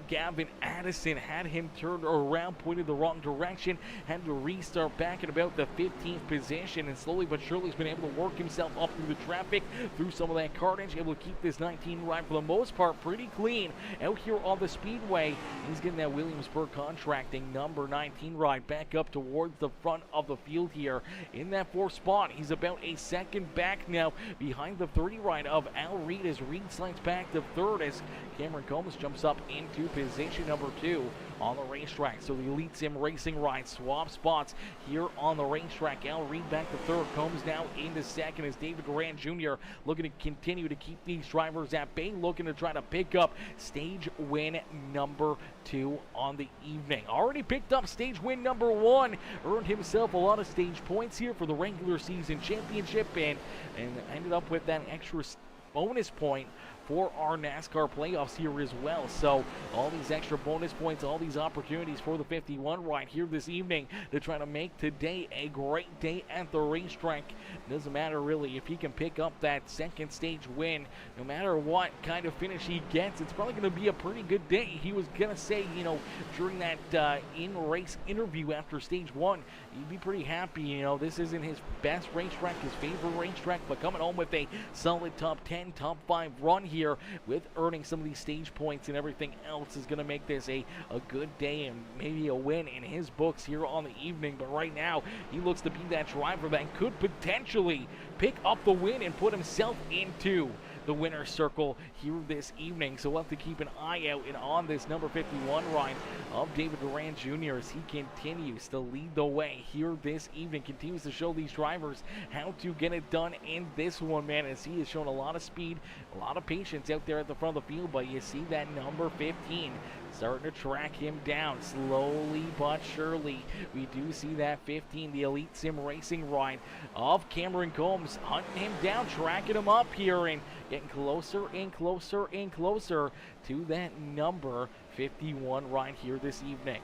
Gavin Addison, had him turned around, pointed the wrong direction, had to restart back at about the 15th position, and slowly but surely he's been able to work himself up through the traffic, through some of that carnage, able to keep this 19 ride for the most part pretty clean out here on the Speedway. He's getting that Williamsburg Contracting number 19 ride back up towards the front of the field here in that 4th spot. He's about a second back now behind the 30 ride of Al Reed as Reed slides back to 3rd as Cameron Combs jumps up into position number 2 on the racetrack. So the Elite Sim Racing ride swap spots here on the racetrack. Al Reed back to 3rd. Combs now into 2nd as David Durant Jr. looking to continue to keep these drivers at bay, looking to try to pick up stage win number 2 on the evening. Already picked up stage win number 1, earned himself a lot of stage points here for the regular season championship, and ended up with that extra bonus point for our NASCAR playoffs here as well. So all these extra bonus points, all these opportunities for the 51 ride here this evening to try to make today a great day at the racetrack. Doesn't matter really if he can pick up that second stage win. No matter what kind of finish he gets, it's probably going to be a pretty good day. He was going to say, you know, during that in-race interview after stage one, he'd be pretty happy. You know, this isn't his best racetrack, his favorite racetrack, but coming home with a solid top 10, top 5 run here with earning some of these stage points and everything else is going to make this a good day and maybe a win in his books here on the evening. But right now, he looks to be that driver that could potentially pick up the win and put himself into the winner's circle here this evening. So we'll have to keep an eye out and on this number 51 ride of David Duran Jr. as he continues to lead the way here this evening, continues to show these drivers how to get it done in this one, man, as he has shown a lot of speed, a lot of patience out there at the front of the field. But you see that number 15 starting to track him down slowly but surely. We do see that 15, the Elite Sim Racing ride of Cameron Combs, hunting him down, tracking him up here and getting closer and closer and closer to that number 51 ride here this evening.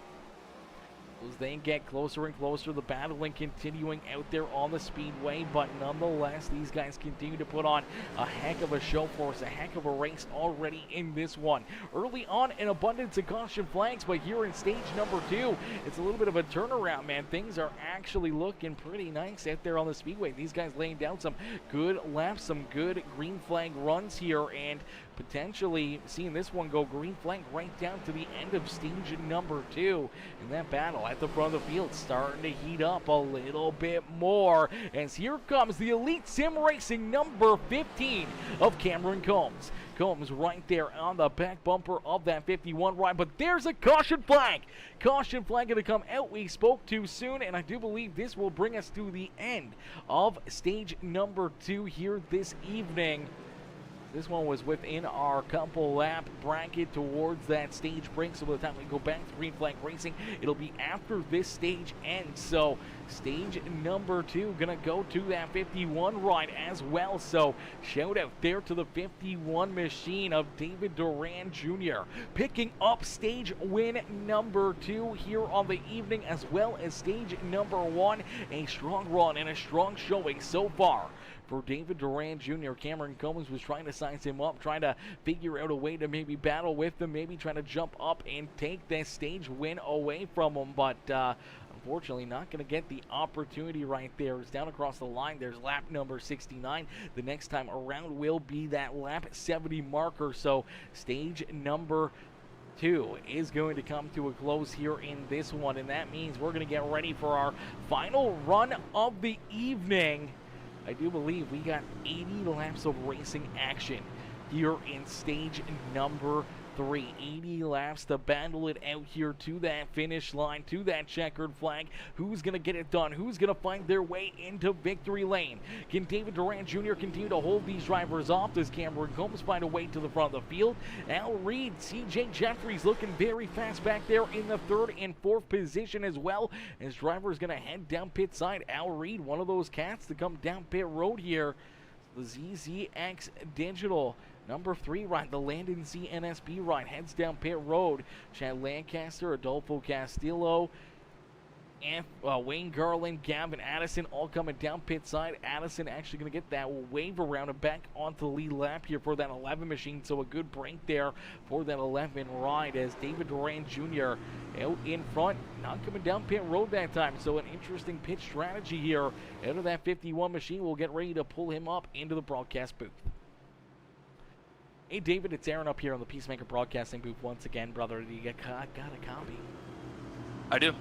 As they get closer and closer, the battling continuing out there on the Speedway, but nonetheless, these guys continue to put on a heck of a show for us, a heck of a race already in this one. Early on, an abundance of caution flags, but here in stage number 2, it's a little bit of a turnaround, man. Things are actually looking pretty nice out there on the Speedway. These guys laying down some good laps, some good green flag runs here, and potentially seeing this one go green flag right down to the end of stage number 2. And that battle at the front of the field starting to heat up a little bit more, as here comes the Elite Sim Racing number 15 of Cameron Combs. Combs right there on the back bumper of that 51 ride, but there's a caution flag. Caution flag going to come out. We spoke too soon, and I do believe this will bring us to the end of stage number 2 here this evening. This one was within our couple lap bracket towards that stage break. So by the time we go back to green flag racing, it'll be after this stage ends. So stage number 2 gonna go to that 51 ride as well. So shout out there to the 51 machine of David Duran Jr. picking up stage win number 2 here on the evening, as well as stage number 1. A strong run and a strong showing so far for David Duran Jr. Cameron Combs was trying to size him up, trying to figure out a way to maybe battle with him, maybe trying to jump up and take that stage win away from him, but unfortunately not going to get the opportunity right there. It's down across the line. There's lap number 69. The next time around will be that lap 70 marker. So stage number 2 is going to come to a close here in this one, and that means we're going to get ready for our final run of the evening. I do believe we got 80 laps of racing action here in stage number 3. 80 laps to battle it out here to that finish line, to that checkered flag. Who's going to get it done? Who's going to find their way into victory lane? Can David Duran Jr. continue to hold these drivers off? Does Cameron Combs find a way to the front of the field? Al Reed, CJ Jeffries looking very fast back there in the 3rd and 4th position as well. His driver is going to head down pit side. Al Reed, one of those cats to come down pit road here. The ZZX Digital number 3 ride, the N Sea NSB ride, heads down pit road. Chad Lancaster, Adolfo Castillo, and Wayne Garland, Gavin Addison all coming down pit side. Addison actually going to get that wave around and back onto the lead lap here for that 11 machine. So a good break there for that 11 ride, as David Duran Jr. out in front, not coming down pit road that time. So an interesting pit strategy here out of that 51 machine. We'll get ready to pull him up into the broadcast booth. Hey David, it's Aaron up here on the Peacemaker Broadcasting booth once again, brother. Do you got a copy? I do.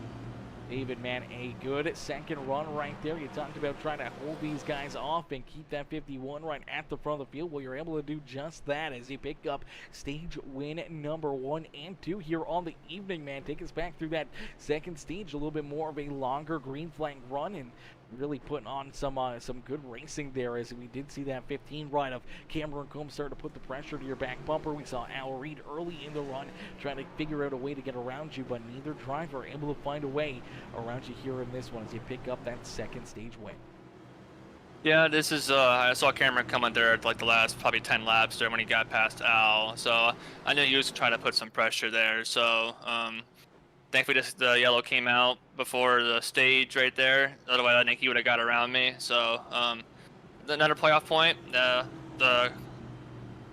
David, man, a good second run right there. You talked about trying to hold these guys off and keep that 51 right at the front of the field. Well, you're able to do just that as you pick up stage win number 1 and 2 here on the evening, man. Take us back through that second stage, a little bit more of a longer green flag run, and really putting on some good racing there, as we did see that 15 ride of Cameron Combs start to put the pressure to your back bumper. We saw Al Reed early in the run trying to figure out a way to get around you, but neither driver able to find a way around you here in this one as you pick up that second stage win. Yeah, this is I saw Cameron come on there at like the last probably 10 laps there when he got past Al. So I knew he was trying to put some pressure there. So thankfully the yellow came out before the stage right there. Otherwise I think he would have got around me. So another playoff point. The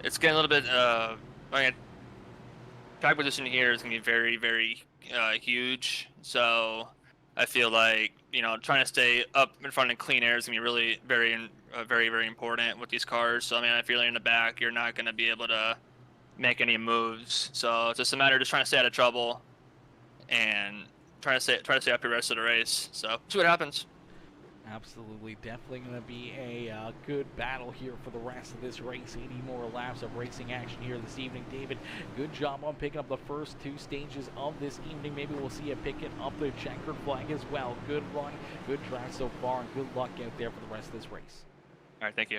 it's getting a little bit I mean, track position here is gonna be very, very huge. So I feel like trying to stay up in front and clean air is gonna be really very, very important with these cars. So I mean, if you're in the back, you're not gonna be able to make any moves. So it's just a matter of just trying to stay out of trouble and try to stay up the rest of the race. So see what happens. Absolutely, definitely going to be a good battle here for the rest of this race. 80 more laps of racing action here this evening. David, good job on picking up the first two stages of this evening. Maybe we'll see you picking up the checkered flag as well. Good run, good drive so far, and good luck out there for the rest of this race. All right, thank you.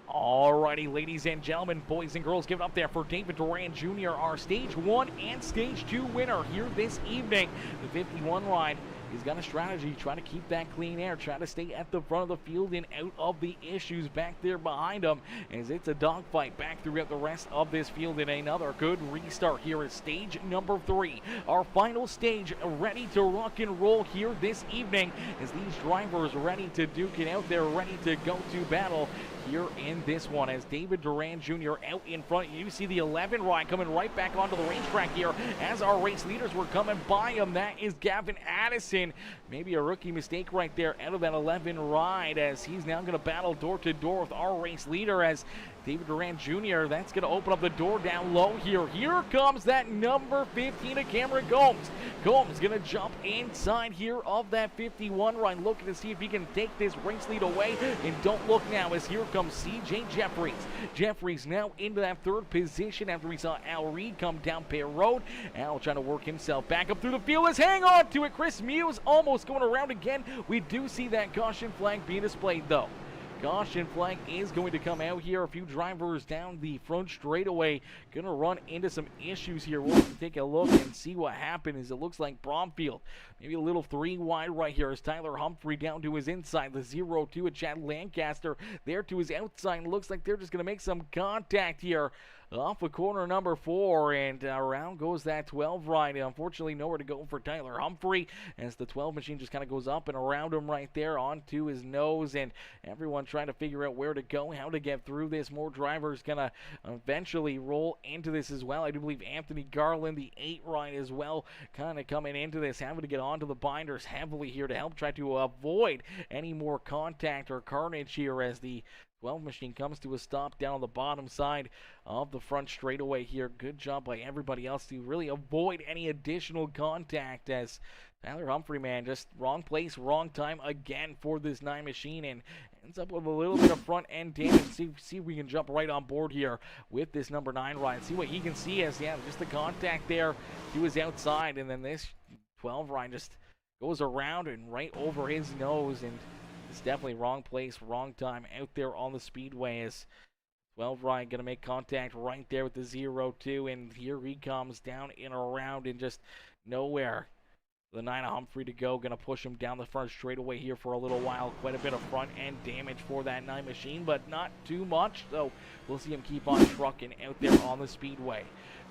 Alrighty, ladies and gentlemen, boys and girls, give it up there for David Duran Jr., our Stage 1 and Stage 2 winner here this evening. The 51 ride. He's got a strategy, trying to keep that clean air, trying to stay at the front of the field and out of the issues back there behind him, as it's a dogfight back throughout the rest of this field. And another good restart here at stage number 3. Our final stage, ready to rock and roll here this evening, as these drivers ready to duke it out there, ready to go to battle here in this one, as David Duran Jr. out in front. You see the 11 ride coming right back onto the racetrack here as our race leaders were coming by him. That is Gavin Addison. Maybe a rookie mistake right there out of that 11 ride, as he's now going to battle door to door with our race leader, as David Duran Jr., that's going to open up the door down low here. Here comes that number 15 of Cameron Gomes. Gomes going to jump inside here of that 51 ride, looking to see if he can take this race lead away. And don't look now, as here comes CJ Jeffries. Jeffries now into that third position after we saw Al Reed come down pit road. Al trying to work himself back up through the field. Let's hang on to it. Chris Muse almost going around again. We do see that caution flag being displayed though. Caution flag is going to come out here. A few drivers down the front straightaway going to run into some issues here. We'll take a look and see what happened, as it looks like Bromfield maybe a little 3 wide right here, as Tyler Humphrey down to his inside. The 0-2 at Chad Lancaster there to his outside. And looks like they're just going to make some contact here off of corner number 4, and around goes that 12 ride. Unfortunately, nowhere to go for Tyler Humphrey, as the 12 machine just kind of goes up and around him right there onto his nose, and everyone trying to figure out where to go, how to get through this. More drivers gonna eventually roll into this as well. I do believe Anthony Garland, the 8 ride as well, kind of coming into this, having to get onto the binders heavily here to help try to avoid any more contact or carnage here, as the 12 machine comes to a stop down on the bottom side of the front straightaway here. Good job by everybody else to really avoid any additional contact, as Tyler Humphrey, man, just wrong place, wrong time again for this 9 machine, and ends up with a little bit of front end damage. See if we can jump right on board here with this number 9 ride. See what he can see, as, yeah, just the contact there to his outside, and then this 12 ride just goes around and right over his nose, and it's definitely wrong place, wrong time out there on the speedway, as 12 ride going to make contact right there with the 0-2, and here he comes down and around and just nowhere. The 9 of Humphrey to go, going to push him down the front straightaway here for a little while. Quite a bit of front end damage for that 9 machine, but not too much, so we'll see him keep on trucking out there on the speedway.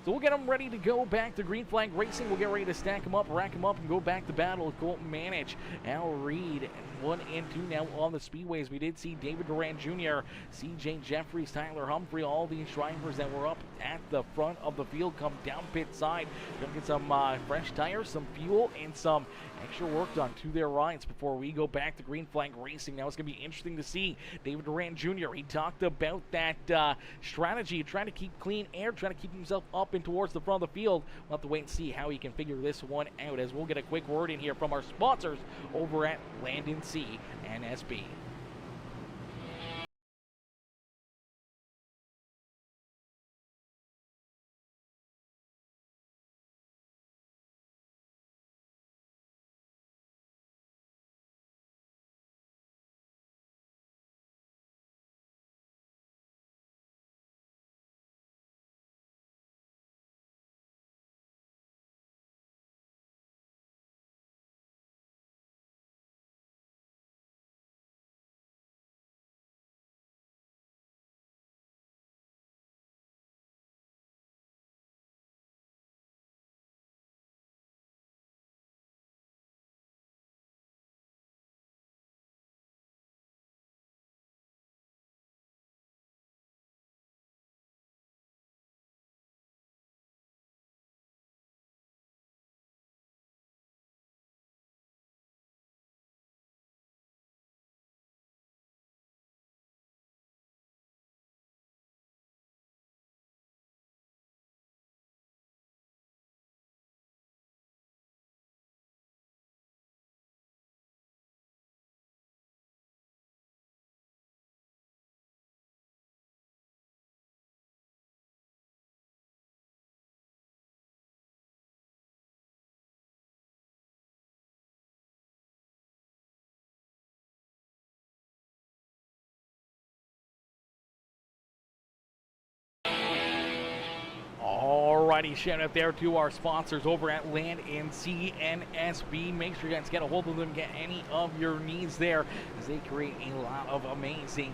So we'll get them ready to go back to Green Flag Racing. We'll get ready to stack them up, rack them up, and go back to battle with Colton Manage. Al Reed, 1 and 2 now on the speedways. We did see David Duran Jr., CJ Jeffries, Tyler Humphrey, all these drivers that were up at the front of the field come down pit side. Gonna get some fresh tires, some fuel, and some extra work done to their rides before we go back to Green Flag Racing. Now it's going to be interesting to see David Duran Jr. He talked about that strategy, trying to keep clean air, trying to keep himself up and towards the front of the field. We'll have to wait and see how he can figure this one out, as we'll get a quick word in here from our sponsors over at N Sea NSB. Alrighty, shout out there to our sponsors over at N Sea NSB. Make sure you guys get a hold of them, get any of your needs there, as they create a lot of amazing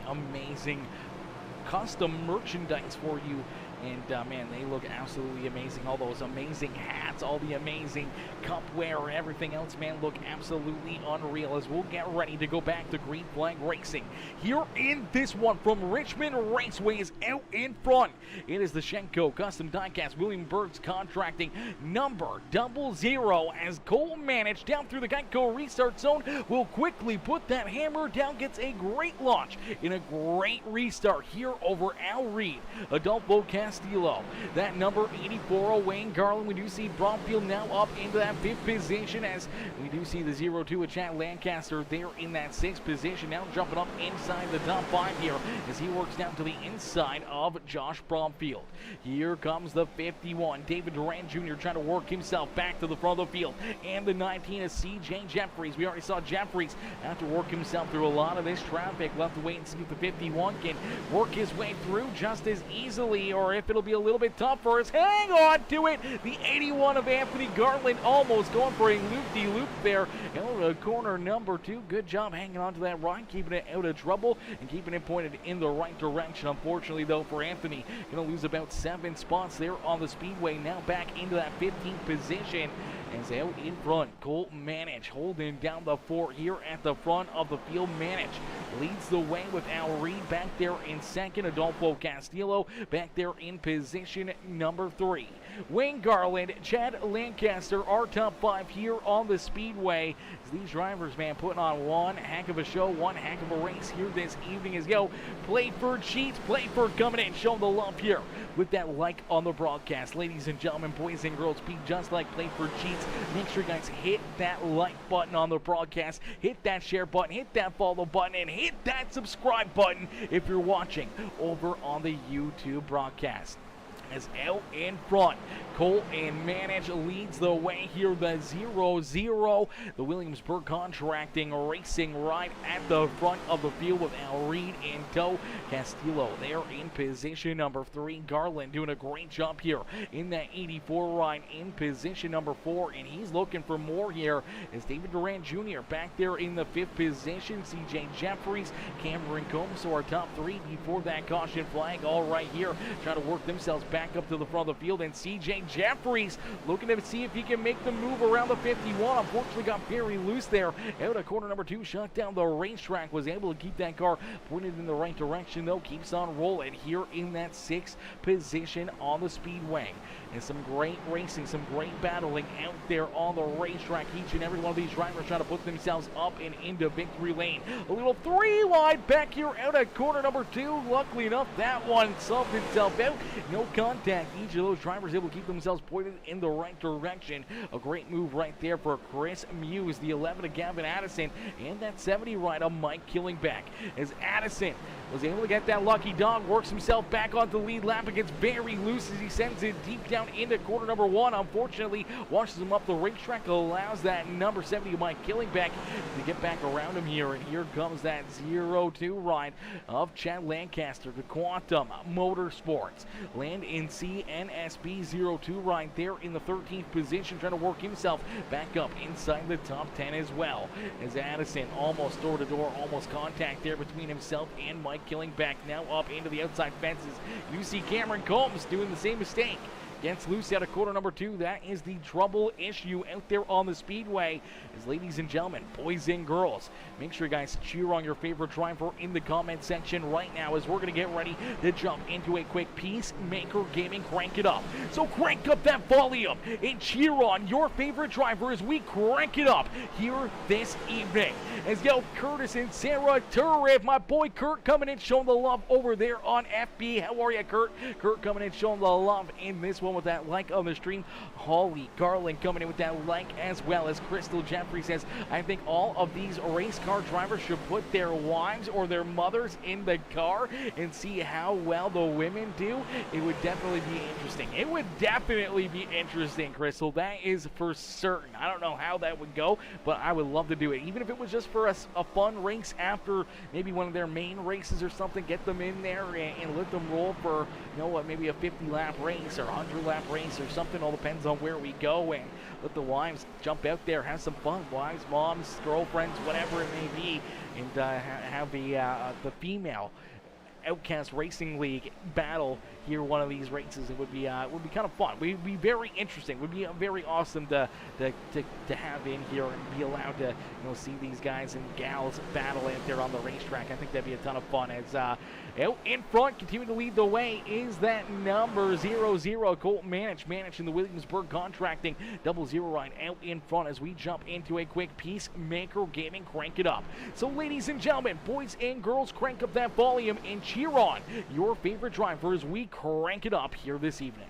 custom merchandise for you. And man, they look absolutely amazing. All those amazing hats, all the amazing cupware and everything else, man, look absolutely unreal, as we'll get ready to go back to Green Flag Racing. Here in this one from Richmond Raceway is out in front. It is the Shenco Custom Diecast Williamsburg Contracting number 00, as Cole managed down through the Geico restart zone, will quickly put that hammer down, gets a great launch in a great restart here over Al Reed, Adolfo Castillo. That number 84, Wayne Garland. We do see Bromfield now up into that 5th position, as we do see the 02 of Chad Lancaster there in that 6th position, now jumping up inside the top 5 here as he works down to the inside of Josh Bromfield. Here comes the 51, David Durant Jr. trying to work himself back to the front of the field, and the 19 is CJ Jeffries. We already saw Jeffries have to work himself through a lot of this traffic. We'll have to wait and see if the 51 can work his way through just as easily, or if it'll be a little bit tougher. As hang on to it, the 81 of Anthony Garland almost going for a loop-de-loop there. And corner number 2, good job hanging on to that ride, keeping it out of trouble and keeping it pointed in the right direction. Unfortunately though for Anthony, gonna lose about 7 spots there on the Speedway, now back into that 15th position. As out in front, Cole Manage holding down the fort here at the front of the field. Manage leads the way with Al Reed back there in second. Adolfo Castillo back there in position number 3. Wayne Garland, Chad Lancaster, our top 5 here on the Speedway. These drivers, man, putting on one heck of a show, one heck of a race here this evening. As go, Playford Sheets, Playford coming in, showing the love here with that like on the broadcast. Ladies and gentlemen, boys and girls, be just like Playford Sheets. Make sure you guys hit that like button on the broadcast, hit that share button, hit that follow button, and hit that subscribe button if you're watching over on the YouTube broadcast. As out in front, Cole and Manage leads the way here, the 00, the Williamsburg Contracting Racing ride at the front of the field with Al Reed in tow. Castillo there in position number 3. Garland doing a great job here in that 84 ride in position number 4, and he's looking for more here as David Durant Jr. back there in the 5th position. CJ Jeffries, Cameron Combs, so our top 3 before that caution flag, all right here, trying to work themselves back up to the front of the field, and CJ Jeffries looking to see if he can make the move around the 51. Unfortunately got very loose there out of corner number 2, shut down the racetrack, was able to keep that car pointed in the right direction though, keeps on rolling here in that 6th position on the Speedway. And some great racing, some great battling out there on the racetrack. Each and every one of these drivers trying to put themselves up and into victory lane. A little 3 wide back here out at corner number 2. Luckily enough, that one subbed itself out. No contact. Each of those drivers able to keep themselves pointed in the right direction. A great move right there for Chris Muse, the 11 of Gavin Addison, and that 70 ride of Mike Killingback. As Addison was able to get that lucky dog, works himself back onto the lead lap, and gets very loose as he sends it deep down into corner number 1. Unfortunately, washes him up the racetrack, allows that number 70 Mike Killingback to get back around him here. And here comes that 02 ride of Chad Lancaster, the Quantum Motorsports. N Sea NSB 02 ride there in the 13th position, trying to work himself back up inside the top 10 as well. As Addison almost door to door, almost contact there between himself and Mike Killingback, now up into the outside fences. You see Cameron Combs doing the same mistake. Gets loose out of corner number 2. That is the trouble issue out there on the Speedway. As ladies and gentlemen, boys and girls, make sure you guys cheer on your favorite driver in the comment section right now, as we're going to get ready to jump into a quick Peacemaker Gaming Crank It Up. So crank up that volume and cheer on your favorite driver as we crank it up here this evening. As yo, Curtis and Sarah Turriff, my boy Kurt coming in showing the love over there on FB. How are you, Kurt? Kurt coming in showing the love in this one with that like on the stream. Holly Garland coming in with that like, as well as Crystal Jeffrey says, I think all of these race car drivers should put their wives or their mothers in the car and see how well the women do. It would definitely be interesting. It would definitely be interesting, Crystal. That is for certain. I don't know how that would go, but I would love to do it. Even if it was just for a fun race after maybe one of their main races or something, get them in there and let them roll for, you know what, maybe a 50 lap race or 100 lap race or something. All depends on where we go, and let the wives jump out there, have some fun. Wives, moms, girlfriends, whatever it may be, and have the female Outcast Racing League battle here one of these races. It would be kind of fun. Would be very interesting. Would be very awesome to have in here and be allowed to see these guys and gals battle out there on the racetrack. I think that'd be a ton of fun. As out in front, continuing to lead the way is that number 00 Colt Manich in the Williamsburg Contracting 00 ride out in front as we jump into a quick Peacemaker Gaming Crank It Up. So ladies and gentlemen, boys and girls, crank up that volume and cheer on your favorite driver as we crank it up here this evening.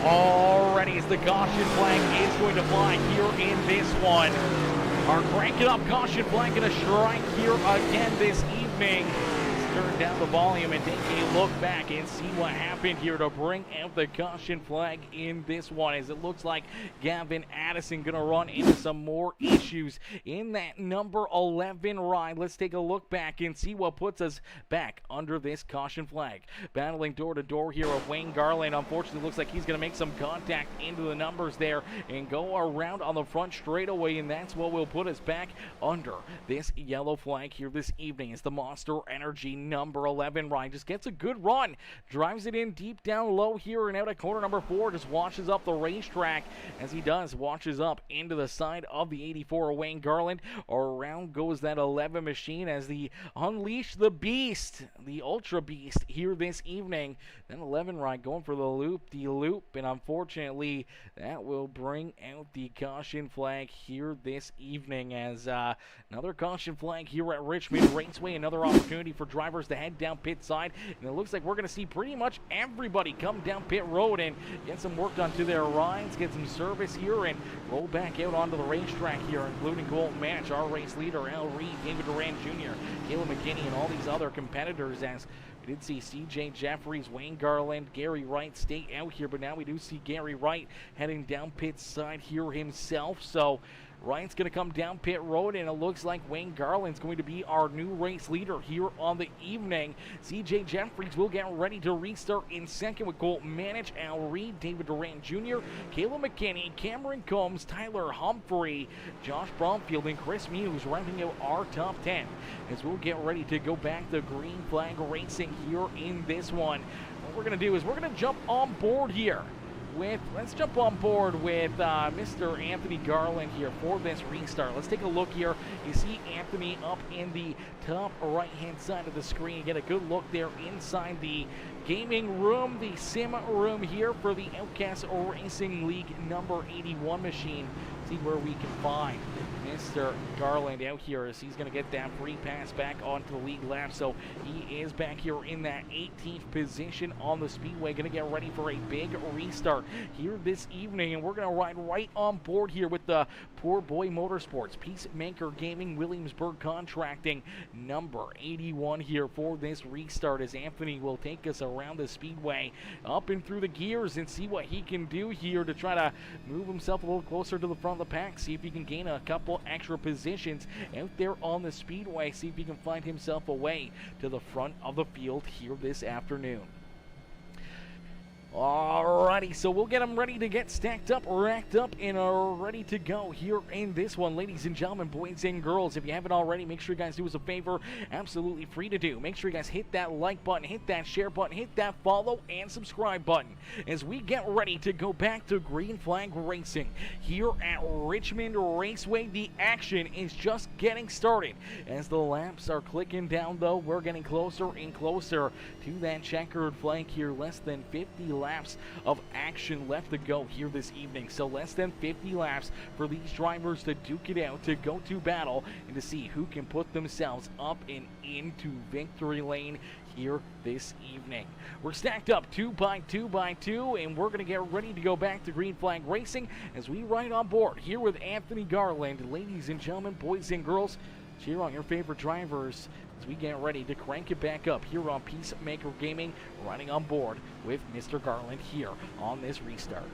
Already, as the caution flag is going to fly here in this one. Our Crank It Up caution flag going to strike here again this evening. Let's turn down the volume and take a look back and see what happened here to bring out the caution flag in this one, as it looks like Gavin Addison going to run into some more issues in that number 11 ride. Let's take a look back and see what puts us back under this caution flag. Battling door to door here of Wayne Garland. Unfortunately, looks like he's going to make some contact into the numbers there and go around on the front straightaway, and that's what will put us back under this yellow flag here this evening. As the Monster Energy number 11 ride just gets a good run, drives it in deep down low here and out at corner number 4, just washes up the racetrack as he does, washes up into the side of the 84 of Wayne Garland. Around goes that 11 machine as the Unleash the Beast, the Ultra Beast here this evening. Then 11 ride going for the loop-de-loop, and unfortunately that will bring out the caution flag here this evening, as another caution flag here at Richmond Raceway. Another opportunity for drivers to head down pit side, and it looks like we're going to see pretty much everybody come down pit road and get some work done to their rides, get some service here, and roll back out onto the racetrack here, including Colt Manich, our race leader, Al Reed, David Duran Jr., Caleb McKinney, and all these other competitors, as we did see CJ Jeffries, Wayne Garland, Gary Wright stay out here, but now we do see Gary Wright heading down pit side here himself. So Wright's going to come down pit road, and it looks like Wayne Garland's going to be our new race leader here on the evening. CJ Jeffries will get ready to restart in second with Colt Manich, Al Reed, David Duran Jr., Caleb McKinney, Cameron Combs, Tyler Humphrey, Josh Bromfield, and Chris Muse rounding out our top 10 as we'll get ready to go back to green flag racing here in this one. What we're going to do is we're going to jump on board here let's jump on board with Mr. Anthony Garland here for this restart. Let's take a look here. You see Anthony up in the top right-hand side of the screen. You get a good look there inside the gaming room, the sim room here for the Outcast Racing League number 81 machine. See where we can find Mr. Garland out here as he's going to get that free pass back onto the league lap. So he is back here in that 18th position on the Speedway, going to get ready for a big restart here this evening. And we're going to ride right on board here with the Poor Boy Motorsports, Peacemaker Gaming, Williamsburg Contracting, number 81 here for this restart as Anthony will take us around the Speedway up and through the gears and see what he can do here to try to move himself a little closer to the front of the pack, see if he can gain a couple extra positions out there on the Speedway, see if he can find himself a way to the front of the field here this afternoon. Alrighty, so we'll get them ready to get stacked up, racked up, and are ready to go here in this one. Ladies and gentlemen, boys and girls, if you haven't already, make sure you guys do us a favor, absolutely free to do. Make sure you guys hit that like button, hit that share button, hit that follow and subscribe button as we get ready to go back to Green Flag Racing here at Richmond Raceway. The action is just getting started. As the laps are clicking down, though, we're getting closer and closer to that checkered flag here. Less than 50 laps of action left to go here this evening. So less than 50 laps for these drivers to duke it out, to go to battle, and to see who can put themselves up and into victory lane here this evening. We're stacked up 2 by 2 by 2, and we're going to get ready to go back to Green Flag Racing as we ride on board here with Anthony Garland. Ladies and gentlemen, boys and girls, cheer on your favorite drivers as we get ready to crank it back up here on Peacemaker Gaming, riding on board with Mr. Garland here on this restart.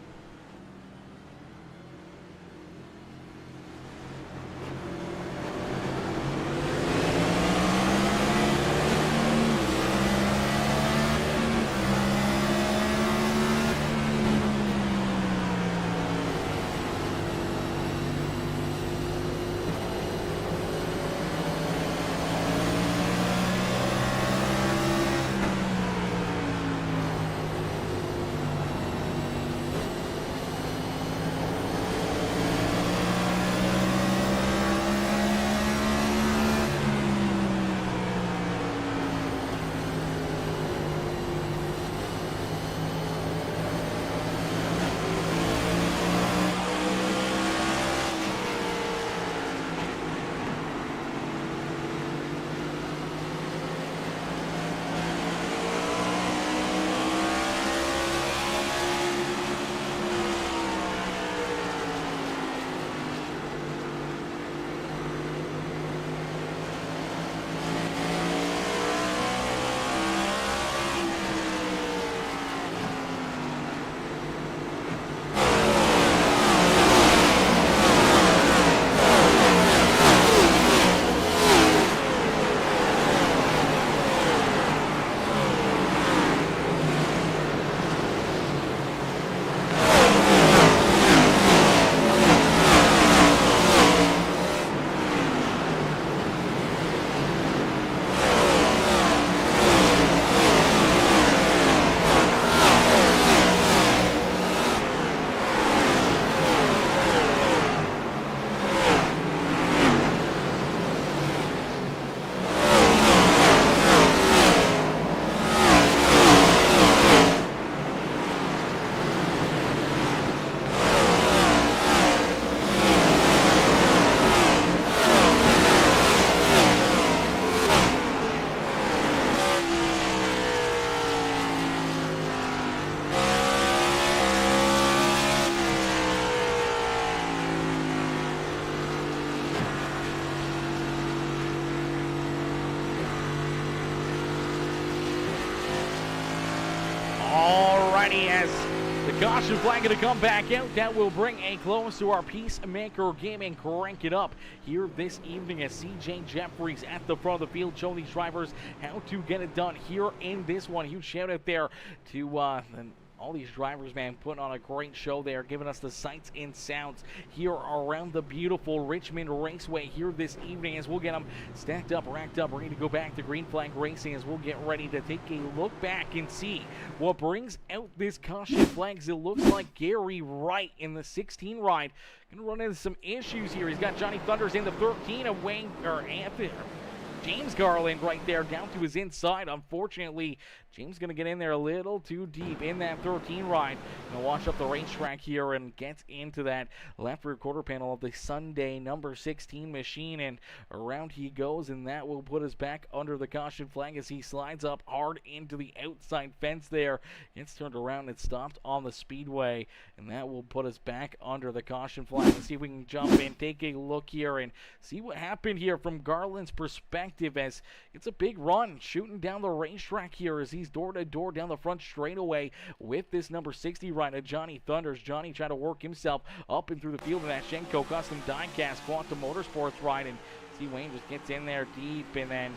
Alrighty, as the caution flag going to come back out, that will bring a close to our Peacemaker Gaming Crank It Up here this evening as CJ Jeffries at the front of the field showing these drivers how to get it done here in this one. Huge shout out there to all these drivers, man, putting on a great show there, giving us the sights and sounds here around the beautiful Richmond Raceway here this evening as we'll get them stacked up, racked up, ready to go back to green flag racing as we'll get ready to take a look back and see what brings out this caution flags. It looks like Gary Wright in the 16 ride going to run into some issues here. He's got Johnny Thunders in the 13 of Wayne, or Anthony, James Garland right there down to his inside. Unfortunately, James going to get in there a little too deep in that 13 ride. Going to wash up the racetrack here and gets into that left rear quarter panel of the Sunday number 16 machine, and around he goes, and that will put us back under the caution flag as he slides up hard into the outside fence there. Gets turned around and stopped on the speedway, and that will put us back under the caution flag. Let's see if we can jump in, take a look here, and see what happened here from Garland's perspective as it's a big run shooting down the racetrack here as he's door to door down the front straightaway with this number 60 rider, Johnny Thunders. Johnny trying to work himself up and through the field in that Shenco Custom Diecast Quantum Motorsports ride, and see Wayne just gets in there deep, and then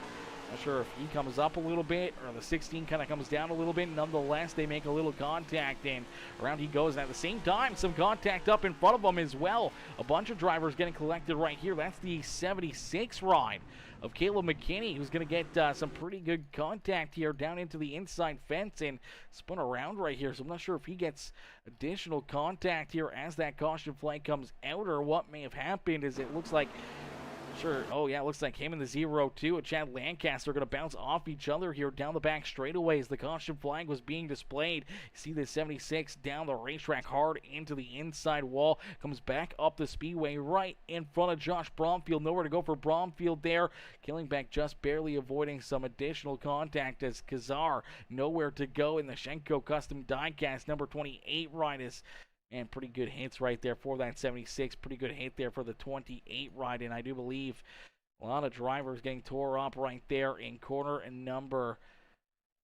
not sure if he comes up a little bit or the 16 kind of comes down a little bit. Nonetheless, they make a little contact, and around he goes. And at the same time, some contact up in front of him as well. A bunch of drivers getting collected right here. That's the 76 ride of Caleb McKinney, who's going to get some pretty good contact here down into the inside fence and spun around right here. So I'm not sure if he gets additional contact here as that caution flag comes out, or what may have happened. As it looks like, sure, oh yeah, it looks like him and the 0-2 and Chad Lancaster are going to bounce off each other here down the back straightaway as the caution flag was being displayed. You see the 76 down the racetrack hard into the inside wall, comes back up the speedway right in front of Josh Bromfield. Nowhere to go for Bromfield there. Killingback just barely avoiding some additional contact as Kazar nowhere to go in the Shenco Custom Diecast number 28 ride is. And pretty good hits right there for that 76. Pretty good hit there for the 28 ride. And I do believe a lot of drivers getting tore up right there in corner and number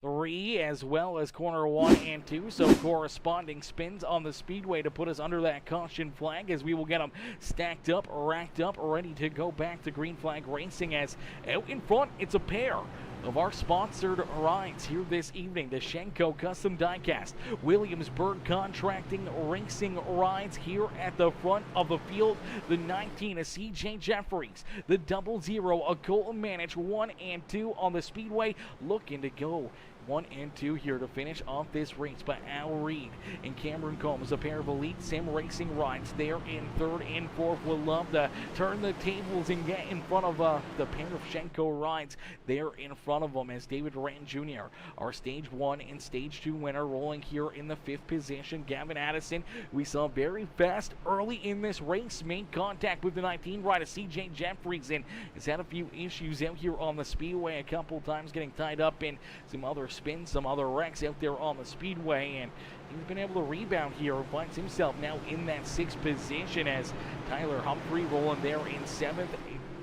3 as well as corner 1 and 2. So corresponding spins on the speedway to put us under that caution flag as we will get them stacked up, racked up, ready to go back to green flag racing. As out in front, it's a pair of our sponsored rides here this evening. The Shenco Custom Diecast Williamsburg Contracting Racing rides here at the front of the field. The 19 of CJ Jeffries, the 00 of Colton Manich, 1 and 2 on the speedway, looking to go 1 and 2 here to finish off this race. But Al Reed and Cameron Combs, a pair of elite sim racing rides there in 3rd and 4th, will love to turn the tables and get in front of the pair of Shenco rides there in front of them, as David Rand Jr., our stage 1 and stage 2 winner, rolling here in the 5th position. Gavin Addison, we saw very fast early in this race, made contact with the 19 rider CJ Jeffries, and has had a few issues out here on the speedway, a couple times getting tied up in some other spins, some other wrecks out there on the speedway, and he's been able to rebound here and finds himself now in that 6th position as Tyler Humphrey rolling there in 7th.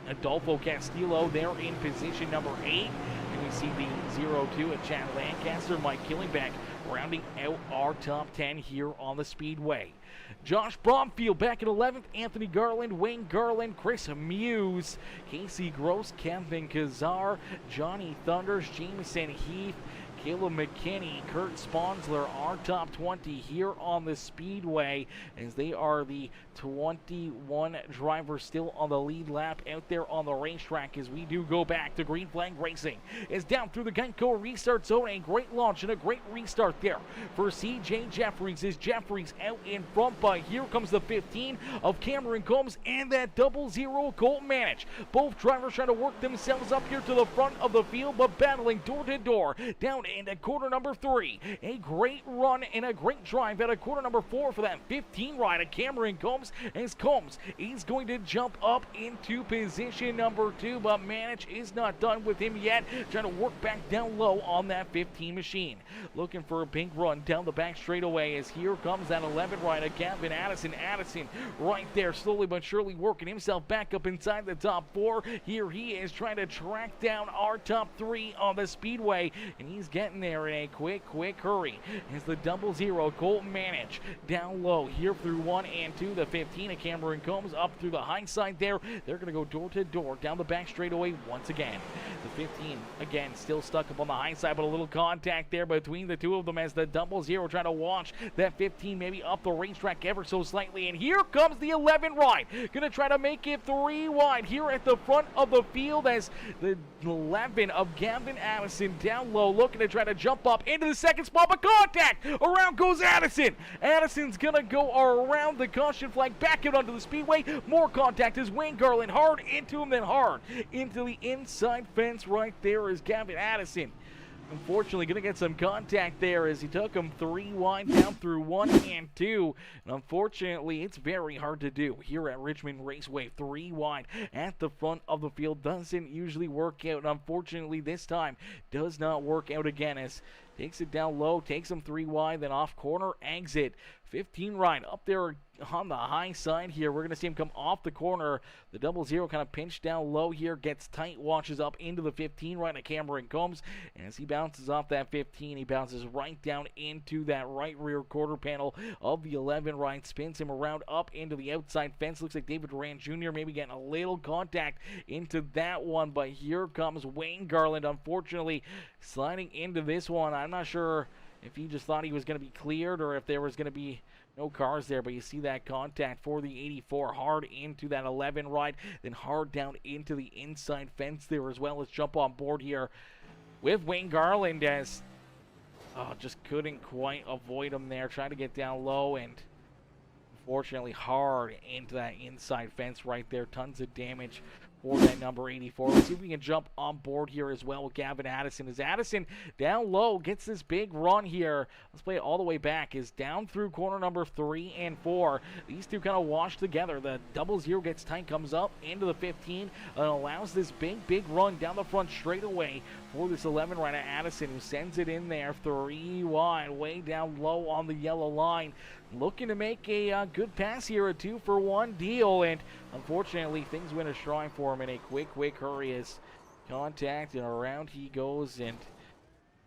Adolfo Castillo there in position number 8. And we see the 0-2 at Chad Lancaster, Mike Killingback rounding out our top 10 here on the speedway. Josh Bromfield back in 11th, Anthony Garland, Wayne Garland, Chris Muse, Casey Gross, Kevin Kazar, Johnny Thunders, Jameson Heath, Caleb McKinney, Kurt Sponsler, our top 20 here on the speedway, as they are the 21 drivers still on the lead lap out there on the racetrack as we do go back to green flag racing. Is down through the Geico restart zone. A great launch and a great restart there for CJ Jeffries. Is Jeffries out in front, but here comes the 15 of Cameron Combs and that 00 Colt Manich. Both drivers trying to work themselves up here to the front of the field, but battling door to door down into quarter number 3. A great run and a great drive at a quarter number 4 for that 15 ride of Cameron Combs, as Combs is going to jump up into position number 2, but Manich is not done with him yet, trying to work back down low on that 15 machine. Looking for a big run down the back straightaway, as here comes that 11 ride of Gavin Addison. Addison right there, slowly but surely working himself back up inside the top 4. Here he is trying to track down our top 3 on the speedway, and he's getting getting there in a quick hurry. As the 00 Colton Manich down low here through 1 and 2. The 15 of Cameron Combs up through the high side there. They're going to go door to door down the back straightaway once again. The 15 again still stuck up on the high side, but a little contact there between the two of them as the 00 trying to watch that 15 maybe up the racetrack ever so slightly. And here comes the 11 ride. Going to try to make it 3 wide here at the front of the field as the 11 of Gavin Addison down low looking to try to jump up into the second spot, but contact! Around goes Addison. Addison's going to go around the caution flag, back out onto the speedway. More contact as Wayne Garland hard into him, then hard into the inside fence right there is Gavin Addison. Unfortunately, going to get some contact there as he took him 3 wide down through 1 and 2. And unfortunately, it's very hard to do here at Richmond Raceway. 3 wide at the front of the field doesn't usually work out. And unfortunately, this time does not work out again as takes it down low, takes him 3 wide, then off corner exit. 15 ride up there on the high side here. We're going to see him come off the corner. The 00 kind of pinched down low here, gets tight, watches up into the 15 right at Cameron Combs. And as he bounces off that 15, he bounces right down into that right rear quarter panel of the 11 right, spins him around up into the outside fence. Looks like David Duran Jr. maybe getting a little contact into that one, but here comes Wayne Garland, unfortunately, sliding into this one. I'm not sure if he just thought he was going to be cleared or if there was going to be no cars there, but you see that contact for the 84 hard into that 11 ride, then hard down into the inside fence there as well. Let's jump on board here with Wayne Garland as just couldn't quite avoid him there, trying to get down low and unfortunately hard into that inside fence right there. Tons of damage for that number 84. Let's see if we can jump on board here as well with Gavin Addison. As Addison down low gets this big run here. Let's play it all the way back. Is down through corner number 3 and 4. These two kind of wash together. The 00 gets tight, comes up into the 15 and allows this big run down the front straightaway for this 11 right at Addison, who sends it in there 3 wide, way down low on the yellow line. Looking to make a good pass here, a 2-for-1 deal, and unfortunately things went astray for him in a quick hurry as contact and around he goes, and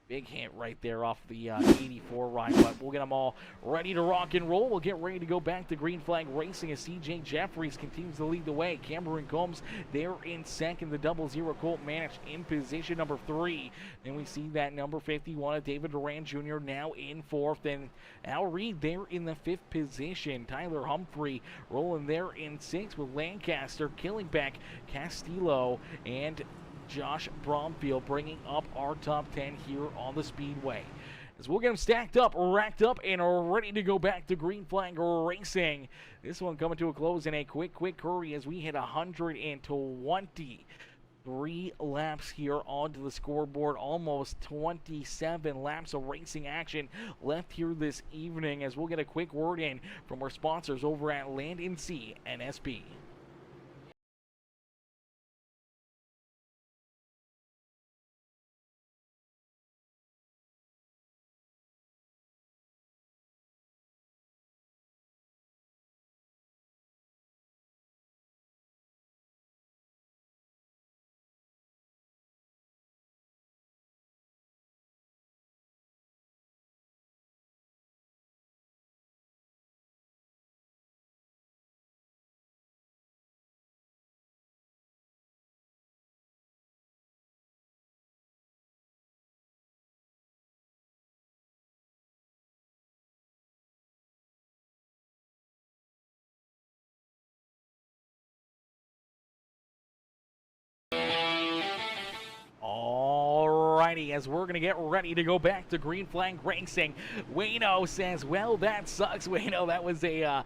big hit right there off the 84 ride, but we'll get them all ready to rock and roll. We'll get ready to go back to green flag racing as CJ Jeffries continues to lead the way. Cameron Combs there in second. The 00 Colt Manich in position number 3. Then we see that number 51 of David Duran Jr. now in 4th. And Al Reed there in the 5th position. Tyler Humphrey rolling there in 6th with Lancaster, Killingbeck, Castillo, and Josh Bromfield bringing up our top 10 here on the Speedway. As we'll get them stacked up, racked up, and ready to go back to green flag racing. This one coming to a close in a quick hurry as we hit 123 laps here onto the scoreboard. Almost 27 laps of racing action left here this evening as we'll get a quick word in from our sponsors over at N Sea NSB. Alrighty, as we're going to get ready to go back to green flag racing. Wayno says, well, that sucks. Wayno, that was a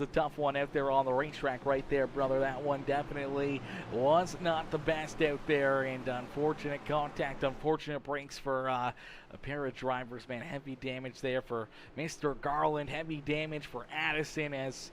tough one out there on the racetrack right there, brother. That one definitely was not the best out there, and unfortunate contact, unfortunate breaks for a pair of drivers, man. Heavy damage there for Mr. Garland, heavy damage for Addison as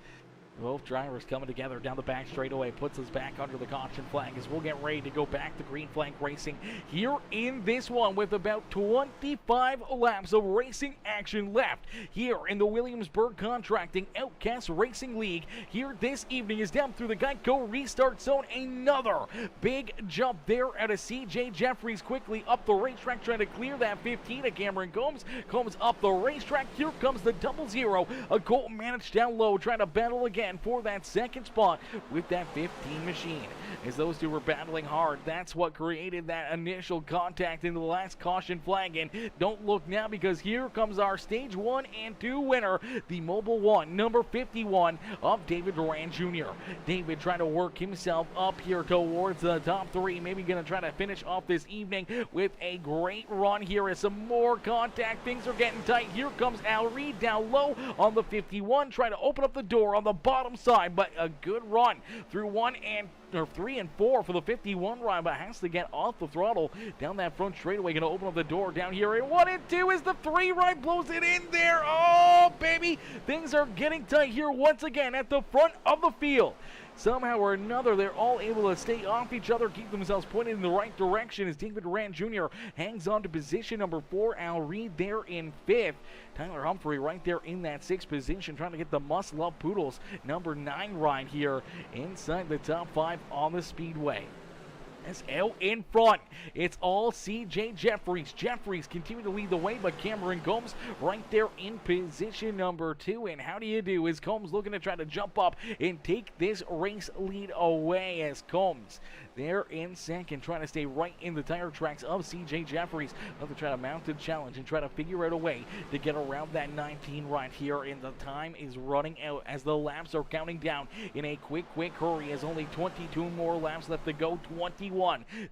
Both drivers coming together down the back straightaway, puts us back under the caution flag as we'll get ready to go back to green flag racing here in this one with about 25 laps of racing action left here in the Williamsburg Contracting Outcast Racing League. Here this evening is down through the Geico restart zone. Another big jump there out of CJ Jeffries quickly up the racetrack trying to clear that 15 of Cameron Combs. Combs up the racetrack. Here comes the 00. A Colton managed down low trying to battle again for that second spot with that 15 machine. As those two were battling hard, that's what created that initial contact in the last caution flag. And don't look now, because here comes our stage 1 and 2 winner, the Mobile 1, number 51 of David Duran Jr. David trying to work himself up here towards the top 3, maybe going to try to finish off this evening with a great run here as some more contact. Things are getting tight. Here comes Al Reed down low on the 51, trying to open up the door on the bottom side, but a good run through 3 and 4 for the 51 ride, but has to get off the throttle down that front straightaway. Going to open up the door down here in 1 and 2 as the 3 ride blows it in there. Oh, baby, things are getting tight here once again at the front of the field. Somehow or another, they're all able to stay off each other, keep themselves pointed in the right direction as David Duran Jr. hangs on to position number 4. Al Reed there in 5th. Tyler Humphrey right there in that 6th position, trying to get the Must Love Poodles number 9 ride here inside the top 5 on the Speedway. As out in front, it's all CJ Jeffries. Jeffries continue to lead the way, but Cameron Combs right there in position number 2. And how do you do? Is Combs looking to try to jump up and take this race lead away, as Combs there in second, trying to stay right in the tire tracks of CJ Jeffries. Love to try to mount the challenge and try to figure out a way to get around that 19 right here. And the time is running out as the laps are counting down in a quick hurry, as only 22 more laps left to go. 21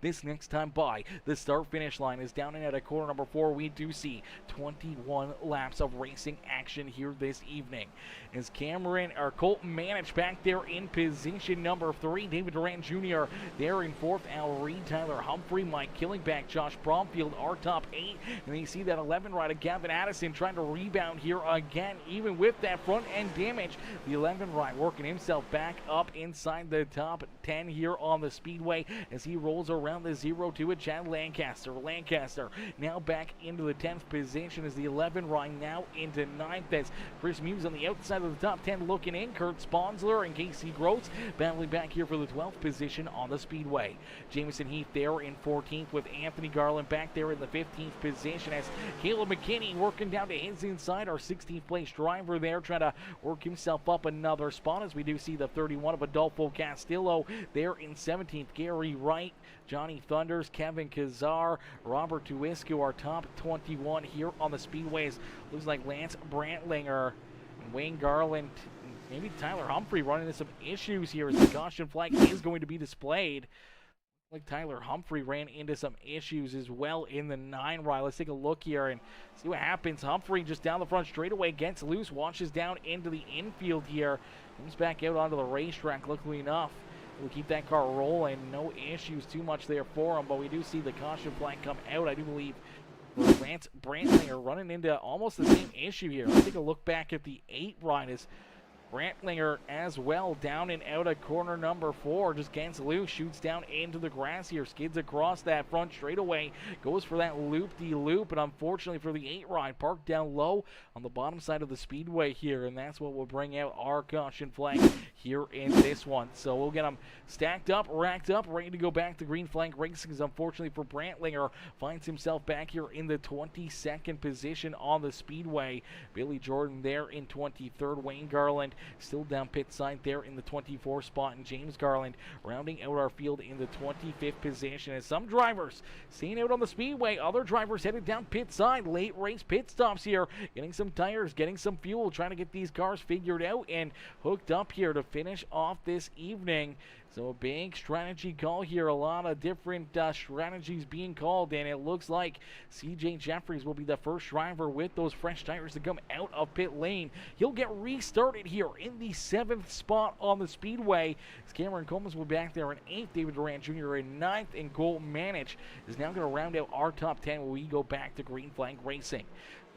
this next time by. The start finish line is down in at a corner number 4. We do see 21 laps of racing action here this evening as Colton managed back there in position number 3. David Duran Jr. there in 4th. Al Reed, Tyler Humphrey, Mike Killingback, Josh Bromfield are top 8. And then you see that 11 rider Gavin Addison trying to rebound here again, even with that front end damage. The 11 ride working himself back up inside the top 10 here on the Speedway as he rolls around the 0-2 at Chad Lancaster. Lancaster now back into the 10th position as the 11 ride now into 9th as Chris Muse on the outside of the top 10 looking in. Kurt Sponsler and Casey Gross battling back here for the 12th position on the Speedway. Jameson Heath there in 14th with Anthony Garland back there in the 15th position as Caleb McKinney working down to his inside. Our 16th place driver there trying to work himself up another spot as we do see the 31 of Adolfo Castillo there in 17th. Gary Wright, Johnny Thunders, Kevin Kazar, Robert Tuiscu are top 21 here on the Speedways. Looks like Lance Brantlinger and Wayne Garland, maybe Tyler Humphrey running into some issues here as the caution flag is going to be displayed. Like Tyler Humphrey ran into some issues as well in the 9 ride. Let's take a look here and see what happens. Humphrey just down the front straightaway gets loose, launches down into the infield here, comes back out onto the racetrack. Luckily enough, we'll keep that car rolling. No issues too much there for him, but we do see the caution flag come out. I do believe Lance Brantlinger running into almost the same issue here. Let's take a look back at the 8 ride as Brantlinger as well down and out of corner number 4, just gets loose, shoots down into the grass here, skids across that front straightaway, goes for that loop-de-loop, and unfortunately for the 8 ride, parked down low on the bottom side of the Speedway here, and that's what will bring out our caution flag here in this one. So we'll get them stacked up, racked up, ready to go back to green flag racing, as unfortunately for Brantlinger, finds himself back here in the 22nd position on the Speedway. Billy Jordan there in 23rd, Wayne Garland still down pit side there in the 24th spot, and James Garland rounding out our field in the 25th position. As some drivers staying out on the Speedway, other drivers headed down pit side. Late race pit stops here, getting some tires, getting some fuel, trying to get these cars figured out and hooked up here to finish off this evening. So a big strategy call here, a lot of different strategies being called, and it looks like CJ Jeffries will be the first driver with those fresh tires to come out of pit lane. He'll get restarted here in the 7th spot on the Speedway. As Cameron Combs will be back there in 8th, David Duran Jr. in 9th, and Colton Manich is now going to round out our top 10 when we go back to green flag racing.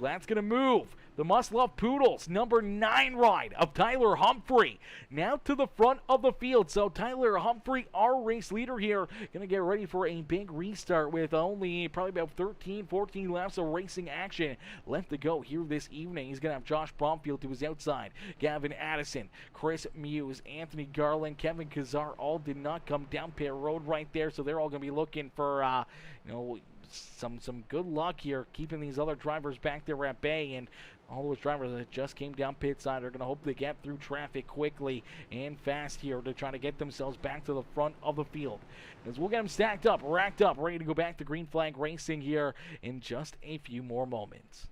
That's going to move the must-love Poodles, number 9 ride of Tyler Humphrey, now to the front of the field. So Tyler Humphrey, our race leader here, going to get ready for a big restart with only probably about 13, 14 laps of racing action left to go here this evening. He's going to have Josh Bromfield to his outside, Gavin Addison, Chris Muse, Anthony Garland, Kevin Kazar all did not come down pit road right there, so they're all going to be looking for, some good luck here, keeping these other drivers back there at bay. And all those drivers that just came down pit side are going to hope to get through traffic quickly and fast here to try to get themselves back to the front of the field. As we'll get them stacked up, racked up, ready to go back to green flag racing here in just a few more moments.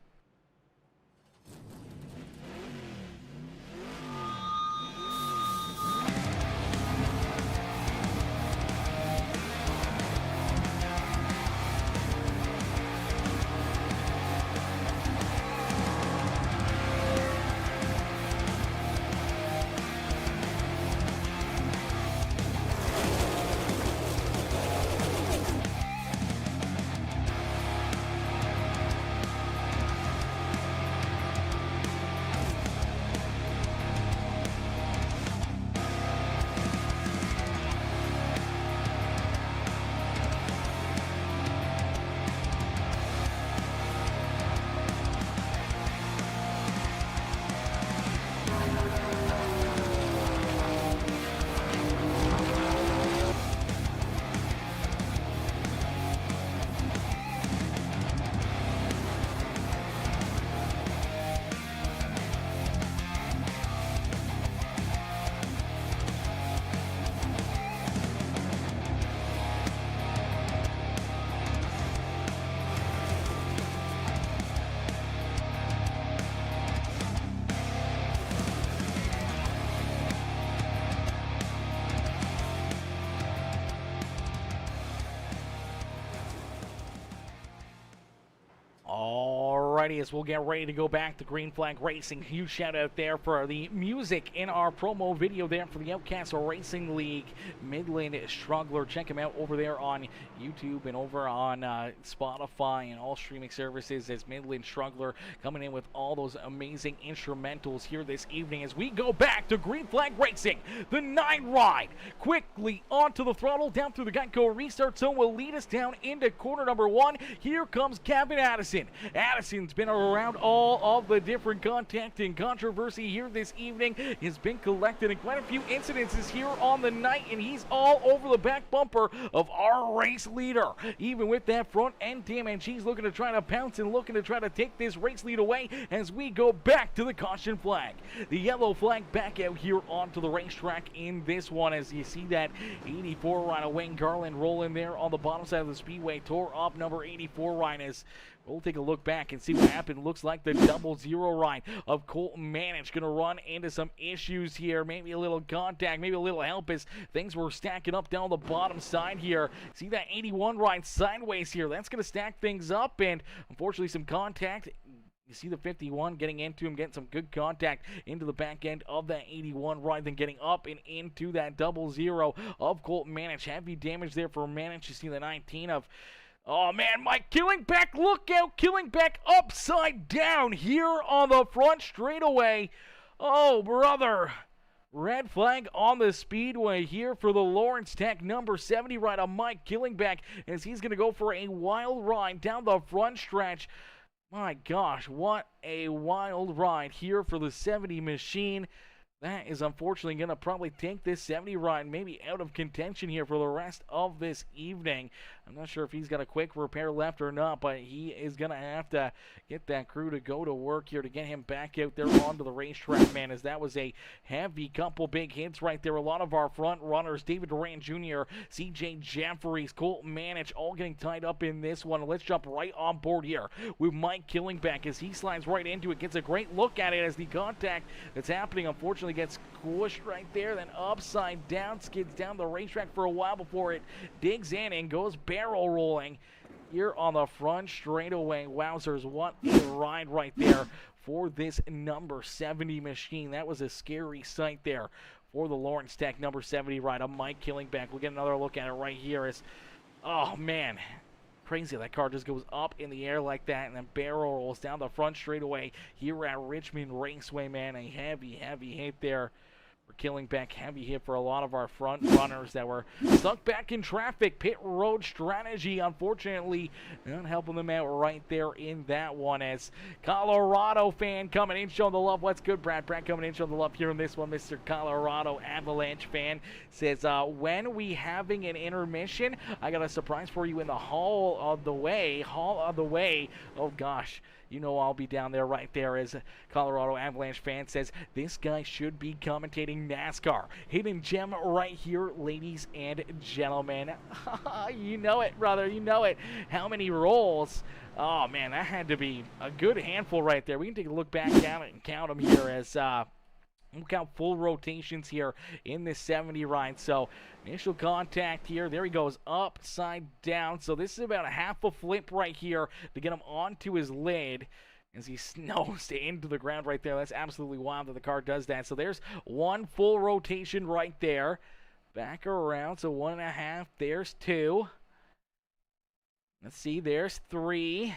Alrighty, as we'll get ready to go back to green flag racing. Huge shout out there for the music in our promo video there for the Outcast Racing League. Midland Struggler. Check him out over there on YouTube and over on Spotify and all streaming services as Midland Struggler, coming in with all those amazing instrumentals here this evening as we go back to green flag racing. The 9 ride quickly onto the throttle down through the Geico restart zone will lead us down into corner number 1. Here comes Gavin Addison. Addison's been around all of the different contact and controversy here this evening. He's been collected in quite a few incidences here on the night, and he's all over the back bumper of our race leader. Even with that front end damage, he's looking to try to pounce and looking to try to take this race lead away as we go back to the caution flag. The yellow flag back out here onto the racetrack in this one as you see that 84 ride of Wayne Garland rolling there on the bottom side of the speedway. Tore up number 84 ride as we'll take a look back and see what happened. Looks like the 00 ride of Colton Manage going to run into some issues here. Maybe a little contact, maybe a little help as things were stacking up down the bottom side here. See that 81 ride sideways here. That's going to stack things up, and unfortunately some contact. You see the 51 getting into him, getting some good contact into the back end of that 81 ride, then getting up and into that 00 of Colton Manage. Heavy damage there for Manage. You see the 19 of... oh, man, Mike Killingbeck, look out, Killingbeck upside down here on the front straightaway. Oh, brother. Red flag on the speedway here for the Lawrence Tech number 70 ride of Mike Killingbeck as he's going to go for a wild ride down the front stretch. My gosh, what a wild ride here for the 70 machine. That is unfortunately going to probably take this 70 ride maybe out of contention here for the rest of this evening. I'm not sure if he's got a quick repair left or not, but he is going to have to get that crew to go to work here to get him back out there onto the racetrack, man, as that was a heavy couple big hits right there. A lot of our front runners, David Duran Jr., CJ Jeffries, Colton Manage, all getting tied up in this one. Let's jump right on board here with Mike Killingbeck as he slides right into it, gets a great look at it as the contact that's happening unfortunately gets squished right there, then upside down, skids down the racetrack for a while before it digs in and goes barrel rolling here on the front straightaway. Wowzers, what a ride right there for this number 70 machine. That was a scary sight there for the Lawrence Tech number 70 ride of Mike Killingbeck. We'll get another look at it right here as, oh man, Crazy, that car just goes up in the air like that and then barrel rolls down the front straightaway here at Richmond Raceway, man. A heavy hit there. We're killing back, heavy hit for a lot of our front runners that were stuck back in traffic. Pit road strategy, unfortunately, not helping them out right there in that one. As Colorado fan coming in, showing the love. What's good, Brad? Brad coming in, showing the love here in this one. Mr. Colorado Avalanche fan says, when we having an intermission, I got a surprise for you in the Hall of the Way. Hall of the Way. Oh, gosh. You know I'll be down there right there, as Colorado Avalanche fan says, this guy should be commentating NASCAR. Hidden gem right here, ladies and gentlemen. You know it, brother. You know it. How many rolls? Oh, man, that had to be a good handful right there. We can take a look back at it and count them here as we'll count full rotations here in this 70 ride. So initial contact here. There he goes, upside down. So this is about a half a flip right here to get him onto his lid as he snows into the ground right there. That's absolutely wild that the car does that. So there's one full rotation right there. Back around, so 1.5. There's 2. Let's see, there's 3.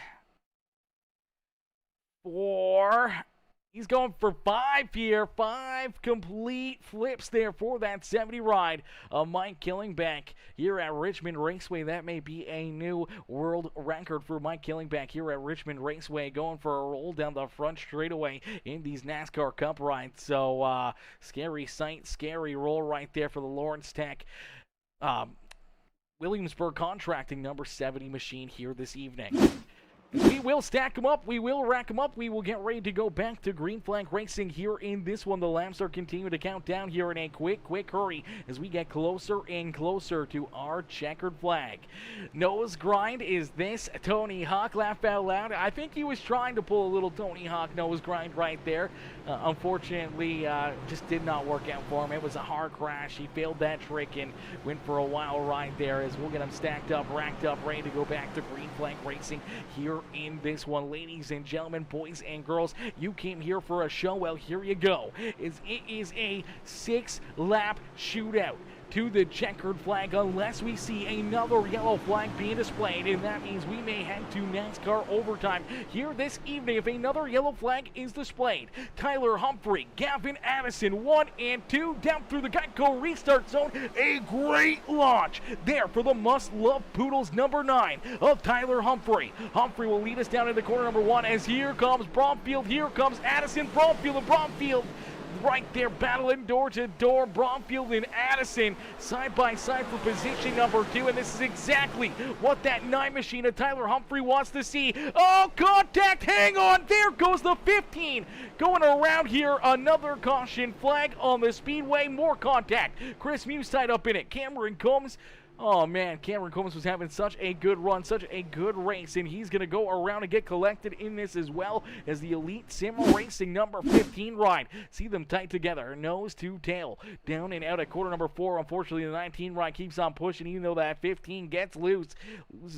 4. He's going for 5 here. 5 complete flips there for that 70 ride of Mike Killingback here at Richmond Raceway. That may be a new world record for Mike Killingback here at Richmond Raceway, going for a roll down the front straightaway in these NASCAR Cup rides. So, scary sight, scary roll right there for the Lawrence Tech Williamsburg Contracting number 70 machine here this evening. We will stack them up. We will rack them up. We will get ready to go back to green flag racing here in this one. The laps are continuing to count down here in a quick hurry as we get closer and closer to our checkered flag. Nose grind, is this Tony Hawk? Laugh out loud. I think he was trying to pull a little Tony Hawk nose grind right there. Unfortunately, just did not work out for him. It was a hard crash. He failed that trick and went for a wild ride there, as we'll get him stacked up, racked up, ready to go back to green flag racing here in this one. Ladies and gentlemen, boys and girls, you came here for a show. Well, here you go. It is a 6-lap shootout to the checkered flag, unless we see another yellow flag being displayed, and that means we may head to NASCAR overtime here this evening if another yellow flag is displayed. Tyler Humphrey, Gavin Addison, 1 and 2 down through the Geico restart zone. A great launch there for the must-love Poodles number 9 of Tyler Humphrey. Humphrey will lead us down into corner number 1 as here comes Bromfield, here comes Addison, Bromfield, and Bromfield right there battling door to door. Bromfield and Addison side by side for position number 2, and this is exactly what that 9 machine of Tyler Humphrey wants to see. Oh, contact, hang on, there goes the 15 going around here. Another caution flag on the Speedway, more contact. Chris Muse tied up in it. Cameron Combs, oh man, Cameron Combs was having such a good run, such a good race, and he's going to go around and get collected in this as well as the Elite Sim Racing number 15 ride. See them tight together, nose to tail, down and out at quarter number 4. Unfortunately, the 19 ride keeps on pushing, even though that 15 gets loses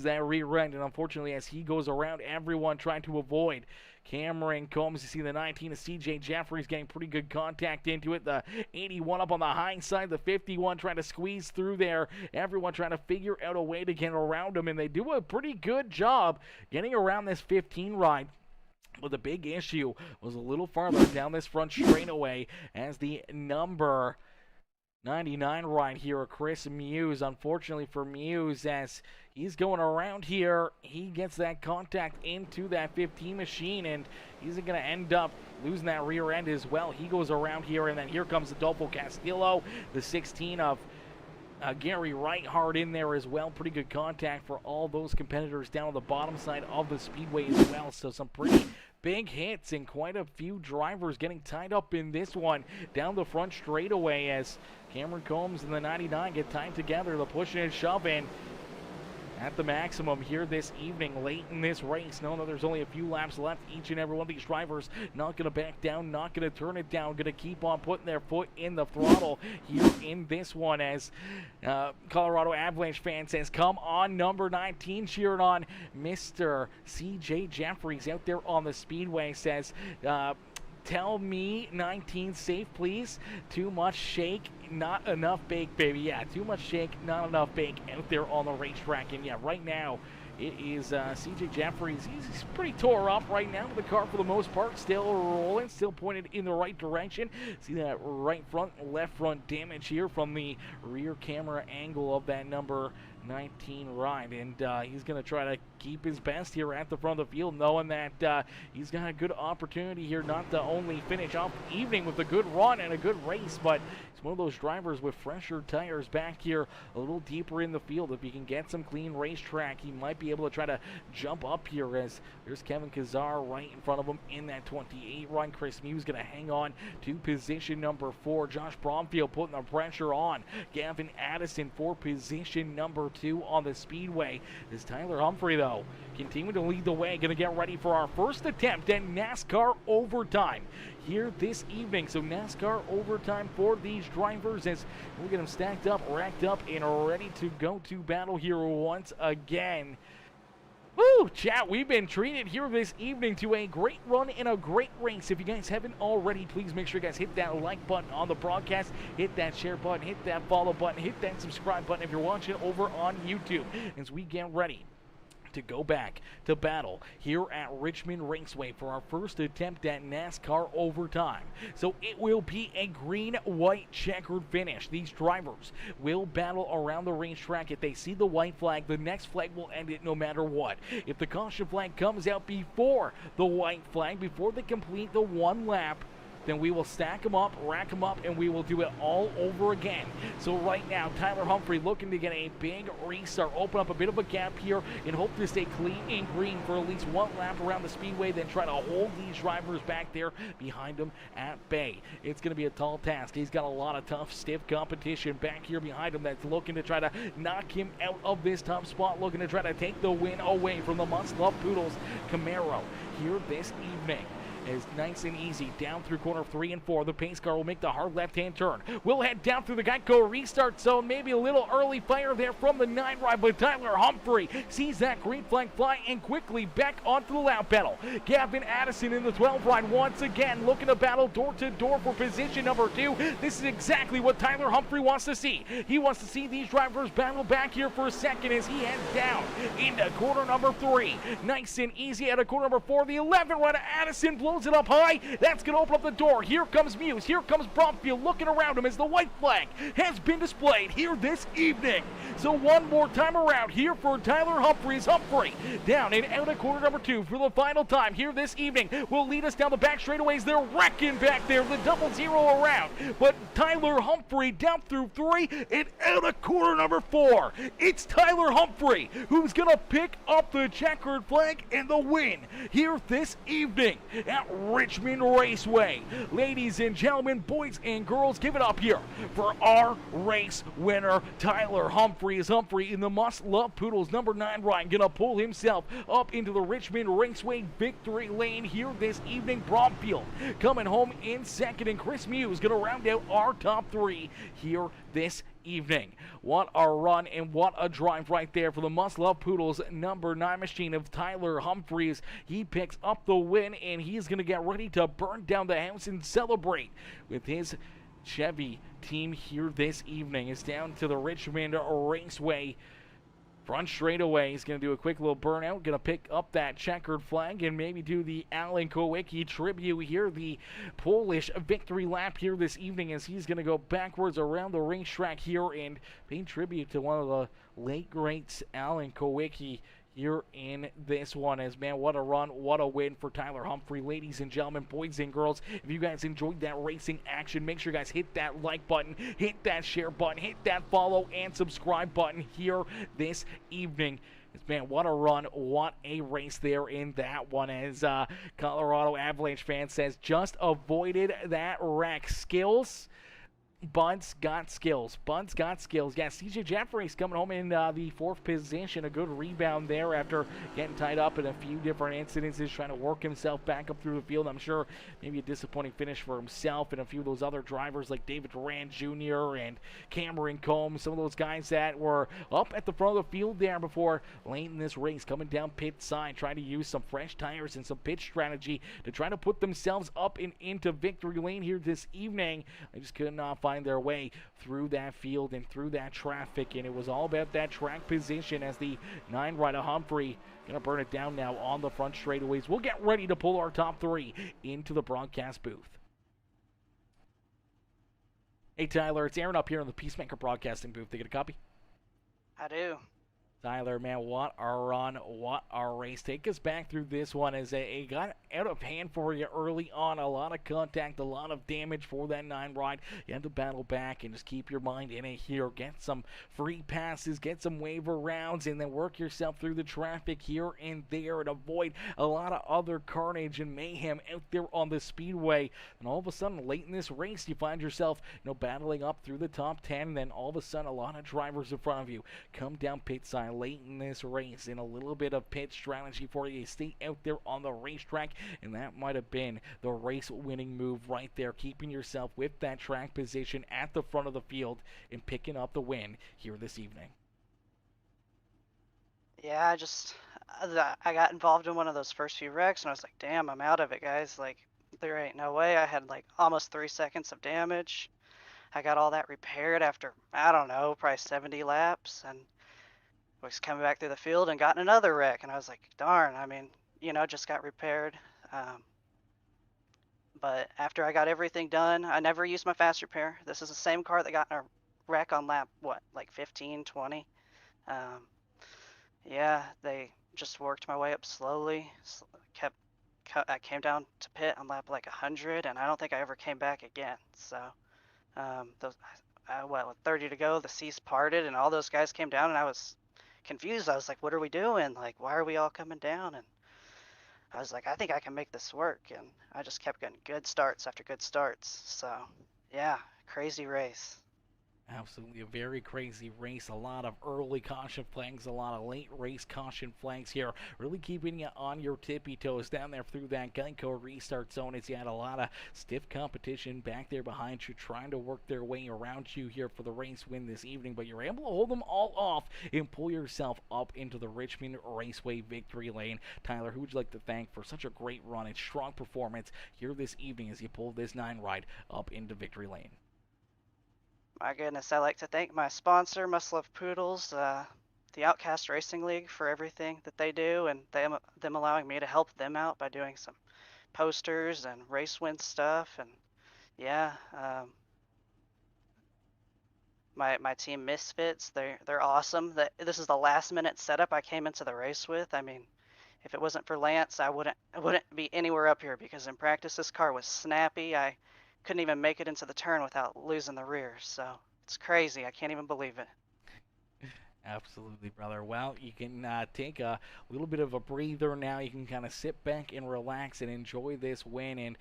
that rear end, and unfortunately, as he goes around everyone trying to avoid Cameron Combs, you see the 19 of CJ Jeffries getting pretty good contact into it. The 81 up on the high side, the 51 trying to squeeze through there. Everyone trying to figure out a way to get around him, and they do a pretty good job getting around this 15 ride. But the big issue was a little farther down this front straightaway as the number 99 ride here, Chris Muse. Unfortunately for Muse, as he's going around here, he gets that contact into that 15 machine, and he's going to end up losing that rear end as well. He goes around here, and then here comes Adolfo Castillo, the 16 of Gary Reithard in there as well. Pretty good contact for all those competitors down on the bottom side of the Speedway as well. So some pretty big hits and quite a few drivers getting tied up in this one down the front straightaway as Cameron Combs and the 99 get tied together. The push and shove in at the maximum here this evening, late in this race. Know that there's only a few laps left. Each and every one of these drivers not going to back down, not going to turn it down, going to keep on putting their foot in the throttle here in this one, as Colorado Avalanche fan says, come on, number 19, cheering on Mr. CJ Jeffries out there on the Speedway, says, tell me 19 safe, please. Too much shake, not enough bake, baby. Yeah, too much shake, not enough bake out there on the racetrack. And yeah, right now it is CJ Jeffries. He's pretty tore up right now. The car, for the most part, still rolling, still pointed in the right direction. See that right front, left front damage here from the rear camera angle of that number 19 ride, and he's going to try to keep his best here at the front of the field, knowing that he's got a good opportunity here not to only finish off the evening with a good run and a good race, but he's one of those drivers with fresher tires back here a little deeper in the field. If he can get some clean racetrack, he might be able to try to jump up here, as there's Kevin Kazar right in front of him in that 28 run. Chris Muse going to hang on to position number 4. Josh Bromfield putting the pressure on Gavin Addison for position number 2 on the Speedway. As Tyler Humphrey, though, continuing to lead the way, going to get ready for our first attempt at NASCAR overtime here this evening. So NASCAR overtime for these drivers as we'll get them stacked up, racked up, and ready to go to battle here once again. Woo, chat, we've been treated here this evening to a great run and a great race. If you guys haven't already, please make sure you guys hit that like button on the broadcast, hit that share button, hit that follow button, hit that subscribe button if you're watching over on YouTube, as we get ready to go back to battle here at Richmond Raceway for our first attempt at NASCAR overtime. So it will be a green-white checkered finish. These drivers will battle around the racetrack. If they see the white flag, the next flag will end it no matter what. If the caution flag comes out before the white flag, before they complete the one lap, then we will stack them up, rack them up, and we will do it all over again. So right now, Tyler Humphrey looking to get a big restart, open up a bit of a gap here, and hope to stay clean and green for at least one lap around the Speedway, then try to hold these drivers back there behind him at bay. It's going to be a tall task. He's got a lot of tough, stiff competition back here behind him that's looking to try to knock him out of this tough spot, looking to try to take the win away from the must-love Poodles Camaro here this evening. Is nice and easy down through corner 3 and 4. The pace car will make the hard left-hand turn. We'll head down through the Geico restart zone. Maybe a little early fire there from the 9 ride, but Tyler Humphrey sees that green flag fly and quickly back onto the lap pedal. Gavin Addison in the 12 ride once again looking to battle door to door for position number 2. This is exactly what Tyler Humphrey wants to see. He wants to see these drivers battle back here for a second as he heads down into corner number 3. Nice and easy at a corner number 4. The 11 ride, Addison blows it up high. That's going to open up the door. Here comes Muse. Here comes Bromfield looking around him as the white flag has been displayed here this evening. So one more time around here for Tyler Humphreys. Humphrey down and out of corner number 2 for the final time here this evening. Will lead us down the back straightaways. They're wrecking back there. The 0-0 around. But Tyler Humphrey down through 3 and out of corner number 4. It's Tyler Humphrey who's going to pick up the checkered flag and the win here this evening at Richmond Raceway. Ladies and gentlemen, boys and girls, give it up here for our race winner, Tyler Humphreys. Humphrey in the must-love Poodles number 9 ride, gonna pull himself up into the Richmond Raceway victory lane here this evening. Bromfield coming home in second, and Chris Muse gonna round out our top 3 here this evening. What a run and what a drive right there for the must-love Poodles number 9 machine of Tyler Humphreys. He picks up the win, and he's going to get ready to burn down the house and celebrate with his Chevy team here this evening. It's down to the Richmond Raceway front straightaway. He's going to do a quick little burnout, going to pick up that checkered flag and maybe do the Alan Kowicki tribute here, the Polish victory lap here this evening, as he's going to go backwards around the racetrack here and pay tribute to one of the late greats, Alan Kowicki, here in this one. As man, what a run, what a win for Tyler Humphrey. Ladies and gentlemen, boys and girls, if you guys enjoyed that racing action, make sure you guys hit that like button, hit that share button, hit that follow and subscribe button here this evening. Man, what a run, what a race there in that one, as Colorado Avalanche fan says, just avoided that wreck. Skills, Bunt's got skills. Bunt's got skills. Yeah, CJ Jeffries coming home in the 4th position. A good rebound there after getting tied up in a few different incidences, trying to work himself back up through the field. I'm sure maybe a disappointing finish for himself and a few of those other drivers like David Duran Jr. and Cameron Combs, some of those guys that were up at the front of the field there before late in this race, coming down pit side, trying to use some fresh tires and some pit strategy to try to put themselves up and into victory lane here this evening. I just could not find find their way through that field and through that traffic, and it was all about that track position as the 9 rider Humphrey going to burn it down now on the front straightaways. We'll get ready to pull our top 3 into the broadcast booth. Hey, Tyler, it's Aaron up here in the Peacemaker Broadcasting booth. They get a copy? I do. Tyler, man, what a run, what a race. Take us back through this one as it got out of hand for you early on. A lot of contact, a lot of damage for that 9 ride. You had to battle back and just keep your mind in it here. Get some free passes, get some waiver rounds, and then work yourself through the traffic here and there and avoid a lot of other carnage and mayhem out there on the speedway. And all of a sudden, late in this race, you find yourself, battling up through the top 10, and then all of a sudden, a lot of drivers in front of you come down pit side late in this race, and a little bit of pit strategy for you. Stay out there on the racetrack, and that might have been the race-winning move right there, keeping yourself with that track position at the front of the field and picking up the win here this evening. Yeah, I got involved in one of those first few wrecks, and I was like, damn, I'm out of it, guys. Like, there ain't no way. I had like almost 3 seconds of damage. I got all that repaired after, I don't know, probably 70 laps, and was coming back through the field and got in another wreck, and I was like, darn, I mean, just got repaired. But after I got everything done, I never used my fast repair. This is the same car that got in a wreck on lap, like 15, 20. Yeah, they just worked my way up slowly. I came down to pit on lap like 100, and I don't think I ever came back again. So, with 30 to go, the seas parted, and all those guys came down, and I was confused. I was like, what are we doing? Like, why are we all coming down? And I was like, I think I can make this work. And I just kept getting good starts after good starts. So, yeah, crazy race. Absolutely a very crazy race. A lot of early caution flags, a lot of late race caution flags here. Really keeping you on your tippy toes down there through that Geico restart zone as you had a lot of stiff competition back there behind you trying to work their way around you here for the race win this evening. But you're able to hold them all off and pull yourself up into the Richmond Raceway victory lane. Tyler, who would you like to thank for such a great run and strong performance here this evening as you pull this 9 ride up into victory lane? My goodness, I like to thank my sponsor, Must Love Poodles, the Outcast Racing League, for everything that they do, and them allowing me to help them out by doing some posters and race win stuff. And yeah, my team Misfits, they're awesome. This is the last minute setup I came into the race with. I mean, if it wasn't for Lance, I wouldn't be anywhere up here, because in practice this car was snappy. I couldn't even make it into the turn without losing the rear. So it's crazy. I can't even believe it. Absolutely, brother. Well, you can take a little bit of a breather now. You can kind of sit back and relax and enjoy this win, and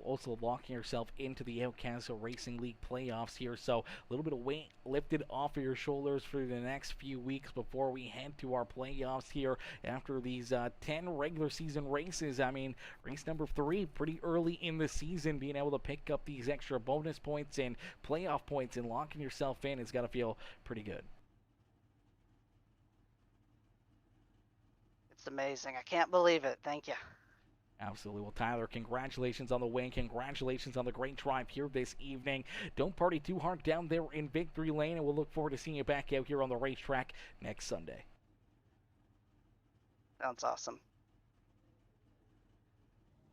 also locking yourself into the Outcast Racing League playoffs here. So a little bit of weight lifted off of your shoulders for the next few weeks before we head to our playoffs here after these 10 regular season races. I mean, race number 3, pretty early in the season, being able to pick up these extra bonus points and playoff points and locking yourself in has got to feel pretty good. Amazing. I can't believe it. Thank you. Absolutely. Well, Tyler, congratulations on the win. Congratulations on the great drive here this evening. Don't party too hard down there in victory lane, and we'll look forward to seeing you back out here on the racetrack next Sunday. Sounds awesome.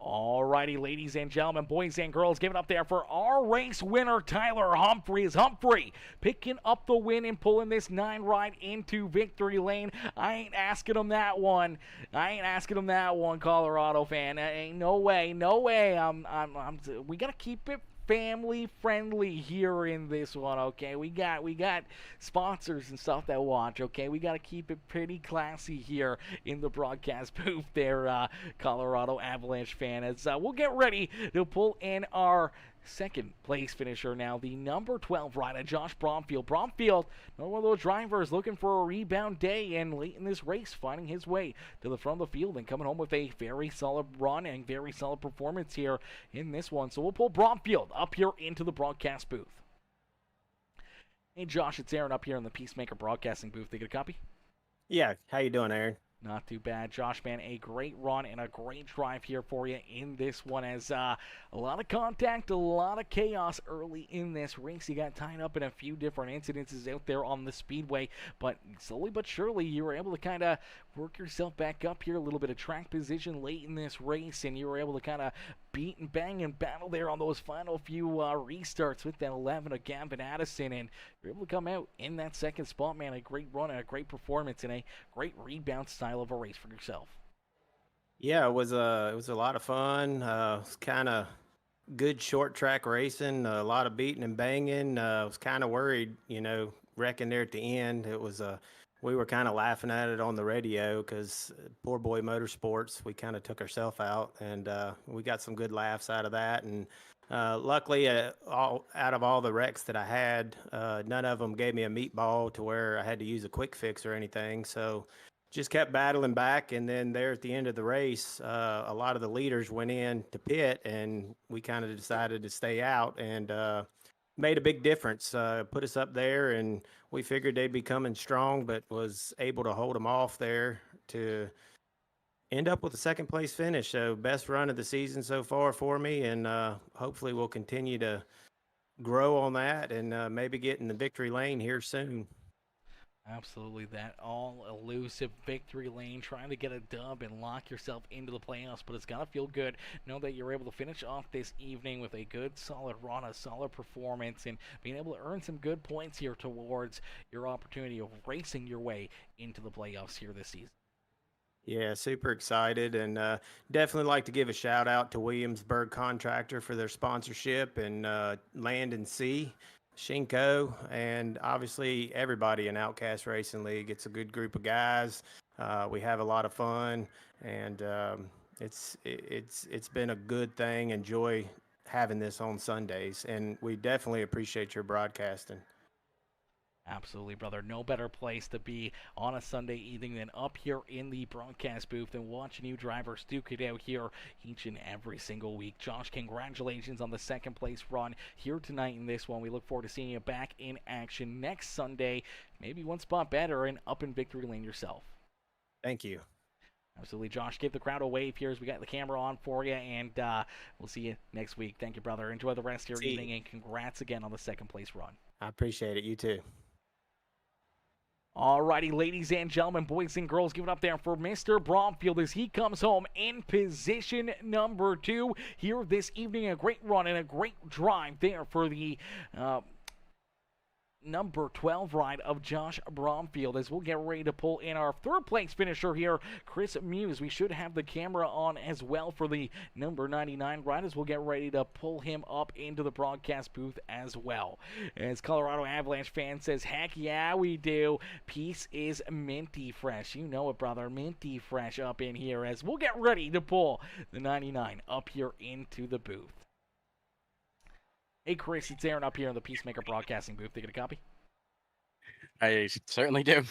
Alrighty, ladies and gentlemen, boys and girls, give it up there for our race winner, Tyler Humphreys. Humphrey picking up the win and pulling this 9 ride into victory lane. I ain't asking him that one. Colorado fan. Ain't no way. We gotta keep it family friendly here in this one, okay? We got sponsors and stuff that watch, okay? We got to keep it pretty classy here in the broadcast booth there, Colorado Avalanche fan. As we'll get ready to pull in our second place finisher now, the number 12 rider, Josh Bromfield. Bromfield, another one of those drivers looking for a rebound day, and late in this race finding his way to the front of the field and coming home with a very solid run and very solid performance here in this one. So we'll pull Bromfield up here into the broadcast booth. Hey Josh, it's Aaron up here in the Peacemaker Broadcasting booth. They get a copy? Yeah, how you doing, Aaron? Not too bad. Josh, man, a great run and a great drive here for you in this one as a lot of contact, a lot of chaos early in this race. You got tied up in a few different incidences out there on the Speedway, but slowly but surely you were able to kind of work yourself back up here, a little bit of track position late in this race, and you were able to kind of beat and bang and battle there on those final few restarts with that 11 of Gavin Addison, and you're able to come out in that second spot, man. A great run and a great performance and a great rebound style of a race for yourself. Yeah, it was a lot of fun. It was kind of good short track racing, a lot of beating and banging. I was kind of worried, wrecking there at the end. It was we were kind of laughing at it on the radio because poor boy Motorsports, we kind of took ourselves out, and we got some good laughs out of that. And luckily, out of all the wrecks that I had, none of them gave me a meatball to where I had to use a quick fix or anything. So just kept battling back, and then there at the end of the race, a lot of the leaders went in to pit, and we kind of decided to stay out, and made a big difference. Put us up there, and we figured they'd be coming strong, but was able to hold them off there to end up with a second place finish. So best run of the season so far for me, and hopefully we'll continue to grow on that and maybe get in the victory lane here soon. Absolutely, that all-elusive victory lane, trying to get a dub and lock yourself into the playoffs, but it's got to feel good. Know that you're able to finish off this evening with a good, solid run, a solid performance, and being able to earn some good points here towards your opportunity of racing your way into the playoffs here this season. Yeah, super excited, and definitely like to give a shout out to Williamsburg Contractor for their sponsorship, and Land and Sea, Shenco, and obviously everybody in Outcast Racing League. It's a good group of guys. We have a lot of fun, and it's been a good thing. Enjoy having this on Sundays, and we definitely appreciate your broadcasting. Absolutely, brother. No better place to be on a Sunday evening than up here in the broadcast booth and watching you drivers duke it out here each and every single week. Josh, congratulations on the second place run here tonight in this one. We look forward to seeing you back in action next Sunday, maybe one spot better and up in victory lane yourself. Thank you. Absolutely, Josh. Give the crowd a wave here as we got the camera on for you, and we'll see you next week. Thank you, brother. Enjoy the rest of your evening, and congrats again on the second place run. I appreciate it. You too. Alrighty, ladies and gentlemen, boys and girls, give it up there for Mr. Bromfield as he comes home in position number 2 here this evening. A great run and a great drive there for the number 12 ride of Josh Bromfield as we'll get ready to pull in our third place finisher here, Chris Muse. We should have the camera on as well for the number 99 ride as we'll get ready to pull him up into the broadcast booth as well. As Colorado Avalanche fan says, heck yeah, we do. Peace is minty fresh. You know it, brother. Minty fresh up in here as we'll get ready to pull the 99 up here into the booth. Hey, Chris, it's Aaron up here in the Peacemaker Broadcasting booth. They get a copy? I certainly do.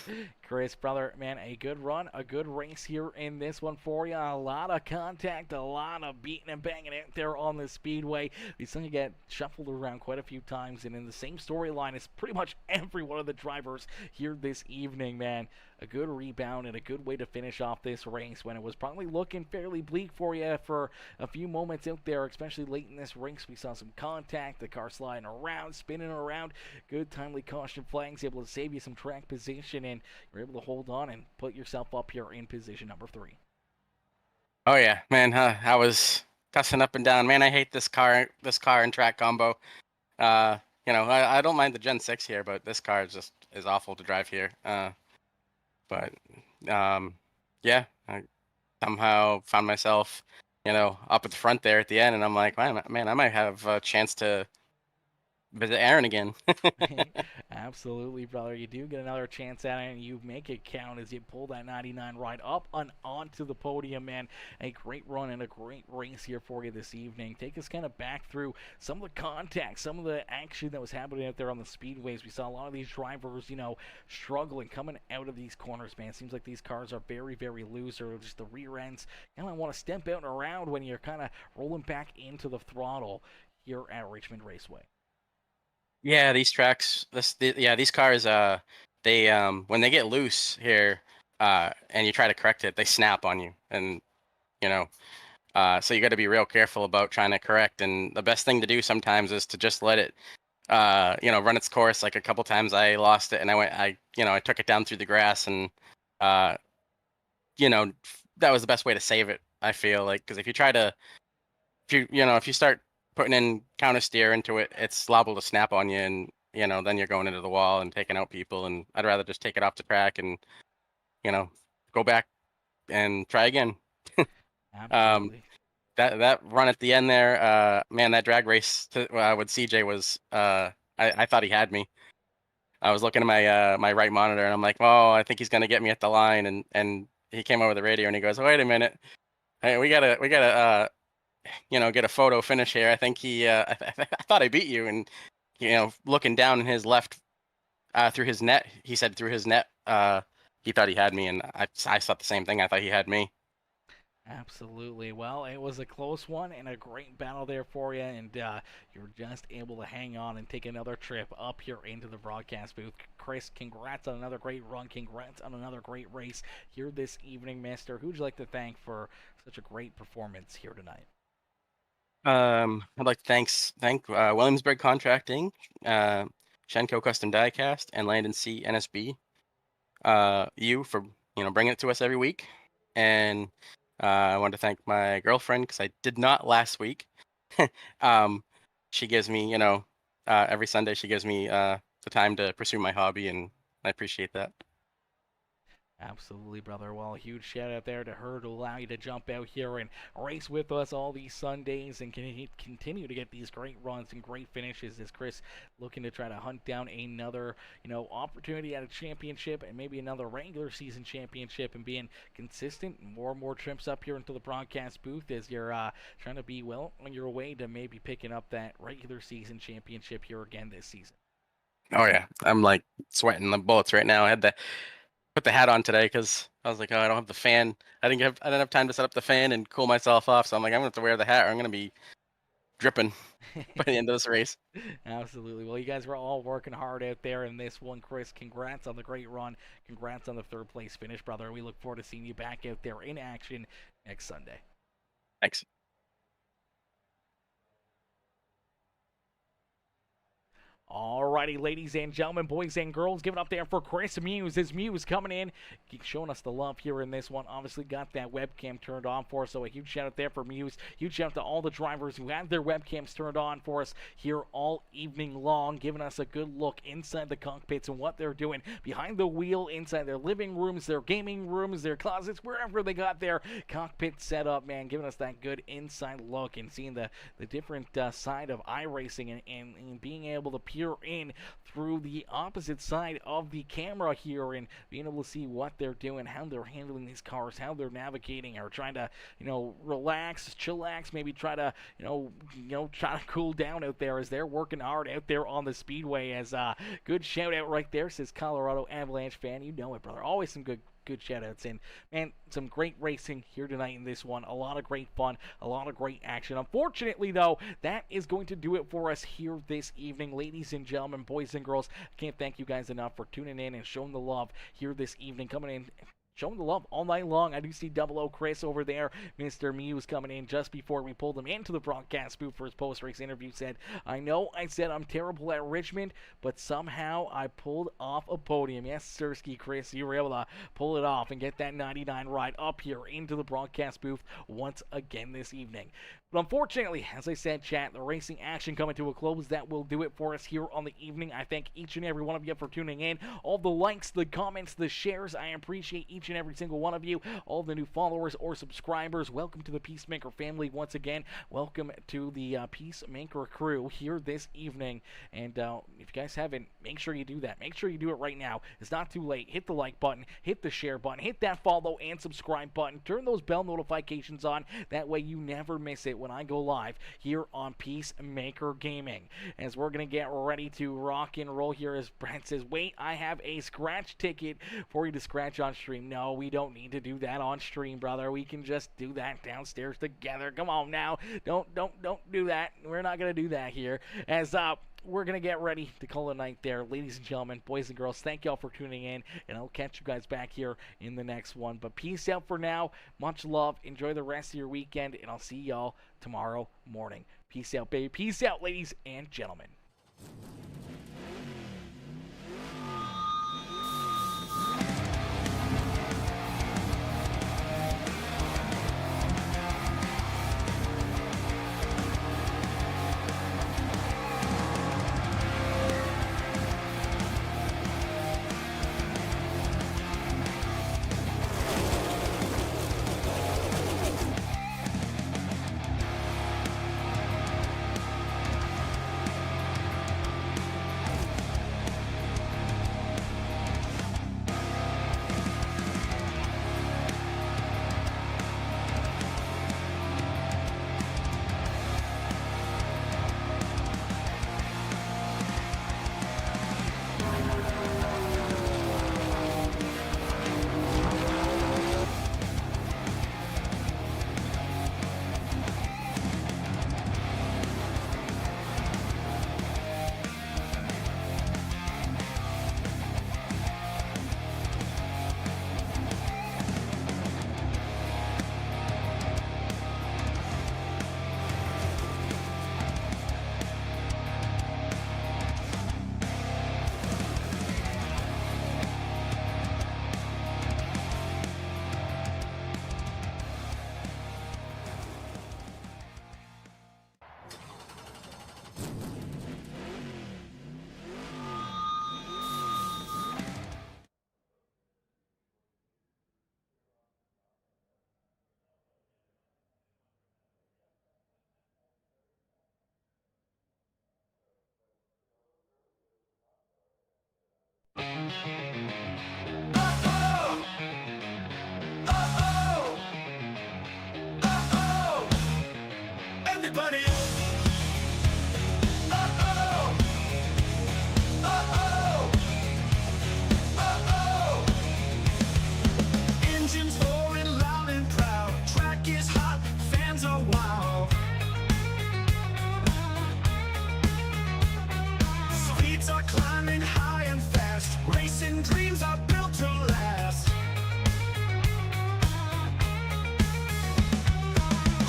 Chris, brother, man, a good run, a good race here in this one for you. A lot of contact, a lot of beating and banging out there on the Speedway. We saw you get shuffled around quite a few times, and in the same storyline as pretty much every one of the drivers here this evening, man. A good rebound and a good way to finish off this race when it was probably looking fairly bleak for you for a few moments out there, especially late in this race. We saw some contact, the car sliding around, spinning around. Good timely caution flags, able to save you some track position, and you're able to hold on and put yourself up here in position number 3. Oh yeah, man, I was cussing up and down. Man, I hate this car and track combo. I don't mind the Gen 6 here, but this car is awful to drive here. But yeah, I somehow found myself, up at the front there at the end, and I'm like, man, I might have a chance to visit Aaron again. Absolutely, brother. You do get another chance at it, and you make it count as you pull that 99 ride up and onto the podium, man. A great run and a great race here for you this evening. Take us kind of back through some of the contact, some of the action that was happening out there on the speedways. We saw a lot of these drivers, struggling coming out of these corners, man. Seems like these cars are very, very loose, or just the rear ends kind of want to step out and around when you're kind of rolling back into the throttle here at Richmond Raceway. Yeah, these tracks, these cars, they when they get loose here, and you try to correct it, they snap on you, and you know, so you got to be real careful about trying to correct. And the best thing to do sometimes is to just let it, run its course. Like a couple times I lost it, and I took it down through the grass, and uh, that was the best way to save it. I feel like, because if you start putting in counter steer into it, it's liable to snap on you, and then you're going into the wall and taking out people. And I'd rather just take it off the track and go back and try again. Absolutely. That run at the end there, man, that drag race with CJ was, I thought he had me. I was looking at my right monitor, and I'm like, oh, I think he's gonna get me at the line, and he came over the radio and he goes, wait a minute, hey, we gotta get a photo finish here. I think I thought I beat you, and looking down in his left, through his net, he said through his net, he thought he had me, and I thought the same thing. I thought he had me. Absolutely. Well, it was a close one and a great battle there for you, and you're just able to hang on and take another trip up here into the broadcast booth. Chris, congrats on another great run. Congrats on another great race here this evening, mister. Who'd you like to thank for such a great performance here tonight? I'd like to thank Williamsburg Contracting, Shenco Custom Diecast, and N Sea NSB. You for bringing it to us every week, and I want to thank my girlfriend, because I did not last week. She gives me, every Sunday she gives me the time to pursue my hobby, and I appreciate that. Absolutely, brother. Well, a huge shout out there to her to allow you to jump out here and race with us all these Sundays and continue to get these great runs and great finishes. As Chris looking to try to hunt down another, opportunity at a championship and maybe another regular season championship, and being consistent, more and more trips up here into the broadcast booth as you're trying to be well on your way to maybe picking up that regular season championship here again this season. Oh yeah, I'm like sweating the bullets right now. I had to put the hat on today because I was like, oh, I don't have the fan. I didn't have time to set up the fan and cool myself off. So I'm like, I'm gonna have to wear the hat, or I'm gonna be dripping by the end of this race. Absolutely. Well, you guys were all working hard out there in this one. Chris, congrats on the great run. Congrats on the third place finish, brother. We look forward to seeing you back out there in action next Sunday. Thanks. Alrighty, ladies and gentlemen, boys and girls, give it up there for Chris Muse. His Muse coming in, showing us the love here in this one. Obviously got that webcam turned on for us, so a huge shout out there for Muse. Huge shout out to all the drivers who had their webcams turned on for us here all evening long, giving us a good look inside the cockpits and what they're doing behind the wheel, inside their living rooms, their gaming rooms, their closets, wherever they got their cockpit set up, man, giving us that good inside look and seeing the different side of iRacing and being able to peer in through the opposite side of the camera here and being able to see what they're doing, how they're handling these cars, how they're navigating or trying to, relax, chillax, maybe try to, try to cool down out there as they're working hard out there on the speedway. As good shout out right there, says Colorado Avalanche fan. You know it, brother. Always some good shout-outs, and man, some great racing here tonight in this one. A lot of great fun, a lot of great action. Unfortunately, though, that is going to do it for us here this evening. Ladies and gentlemen, boys and girls, I can't thank you guys enough for tuning in and showing the love here this evening, coming in, showing the love all night long. I do see Double O Chris over there. Mr. Muse coming in just before we pulled him into the broadcast booth for his post-race interview. Said, I know I said I'm terrible at Richmond, but somehow I pulled off a podium. Yes, Sirski, Chris, you were able to pull it off and get that 99 ride up here into the broadcast booth once again this evening. But unfortunately, as I said, chat, the racing action coming to a close. That will do it for us here on the evening. I thank each and every one of you for tuning in. All the likes, the comments, the shares, I appreciate each and every single one of you. All the new followers or subscribers, welcome to the Peacemaker family once again. Welcome to the Peacemaker crew here this evening. And if you guys haven't, make sure you do that. Make sure you do it right now. It's not too late. Hit the like button, hit the share button, hit that follow and subscribe button. Turn those bell notifications on. That way you never miss it when I go live here on Peacemaker Gaming. As we're going to get ready to rock and roll here, as Brent says, wait, I have a scratch ticket for you to scratch on stream. No, we don't need to do that on stream, brother. We can just do that downstairs together. Come on now. Don't do that. We're not going to do that here. As we're going to get ready to call it a night there. Ladies and gentlemen, boys and girls, thank y'all for tuning in, and I'll catch you guys back here in the next one. But peace out for now. Much love. Enjoy the rest of your weekend, and I'll see y'all tomorrow morning. Peace out, baby. Peace out, ladies and gentlemen. Everybody, engines roaring loud and proud. Track is hot, fans are wild. Speeds are climbing high and fast. Racing dreams are built to last.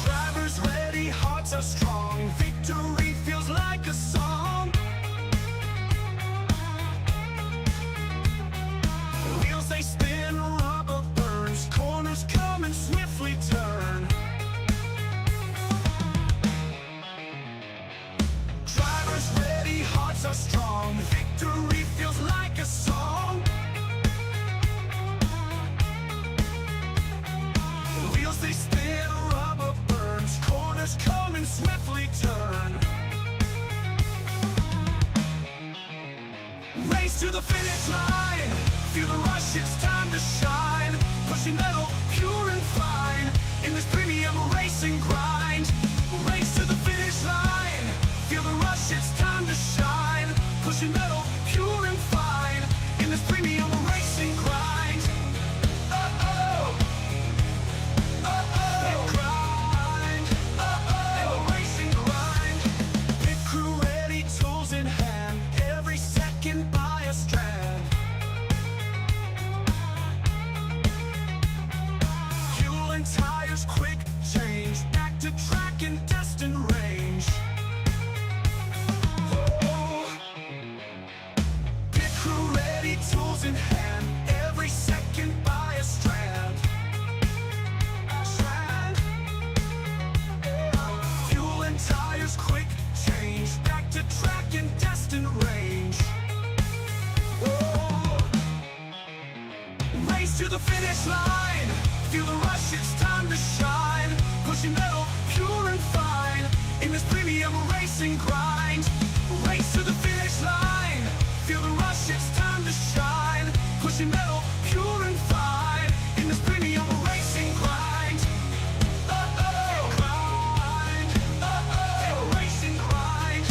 Drivers ready, hearts are strong. Victory feels like a song. Wheels they spin, rubber burns. Corners come and swiftly turn. Drivers ready, hearts are strong. Victory feels like a song. Wheels they spin, rubber burns. Corners come and swiftly turn. Race to the finish line. Feel the rush, it's time to shine. Pushing metal, pure and fine. In this premium racing grind. Race to the finish line. Feel the rush, it's time to shine. Pushing metal, pure and fine. In this premium racing grind. Uh-oh. Uh-oh. Grind. Uh-oh. Racing grind. Pit crew ready, tools in hand. Every second by a strand. Fuel and tires, quick change. Back to track and destined range. Pit crew ready, tools in hand. Every second by a strand. Fuel and tires, quick change. Back to track and destined range. Race to the finish line. Feel the rush, it's time to shine. Pushing metal, pure and fine. In this premium racing grind. Race to the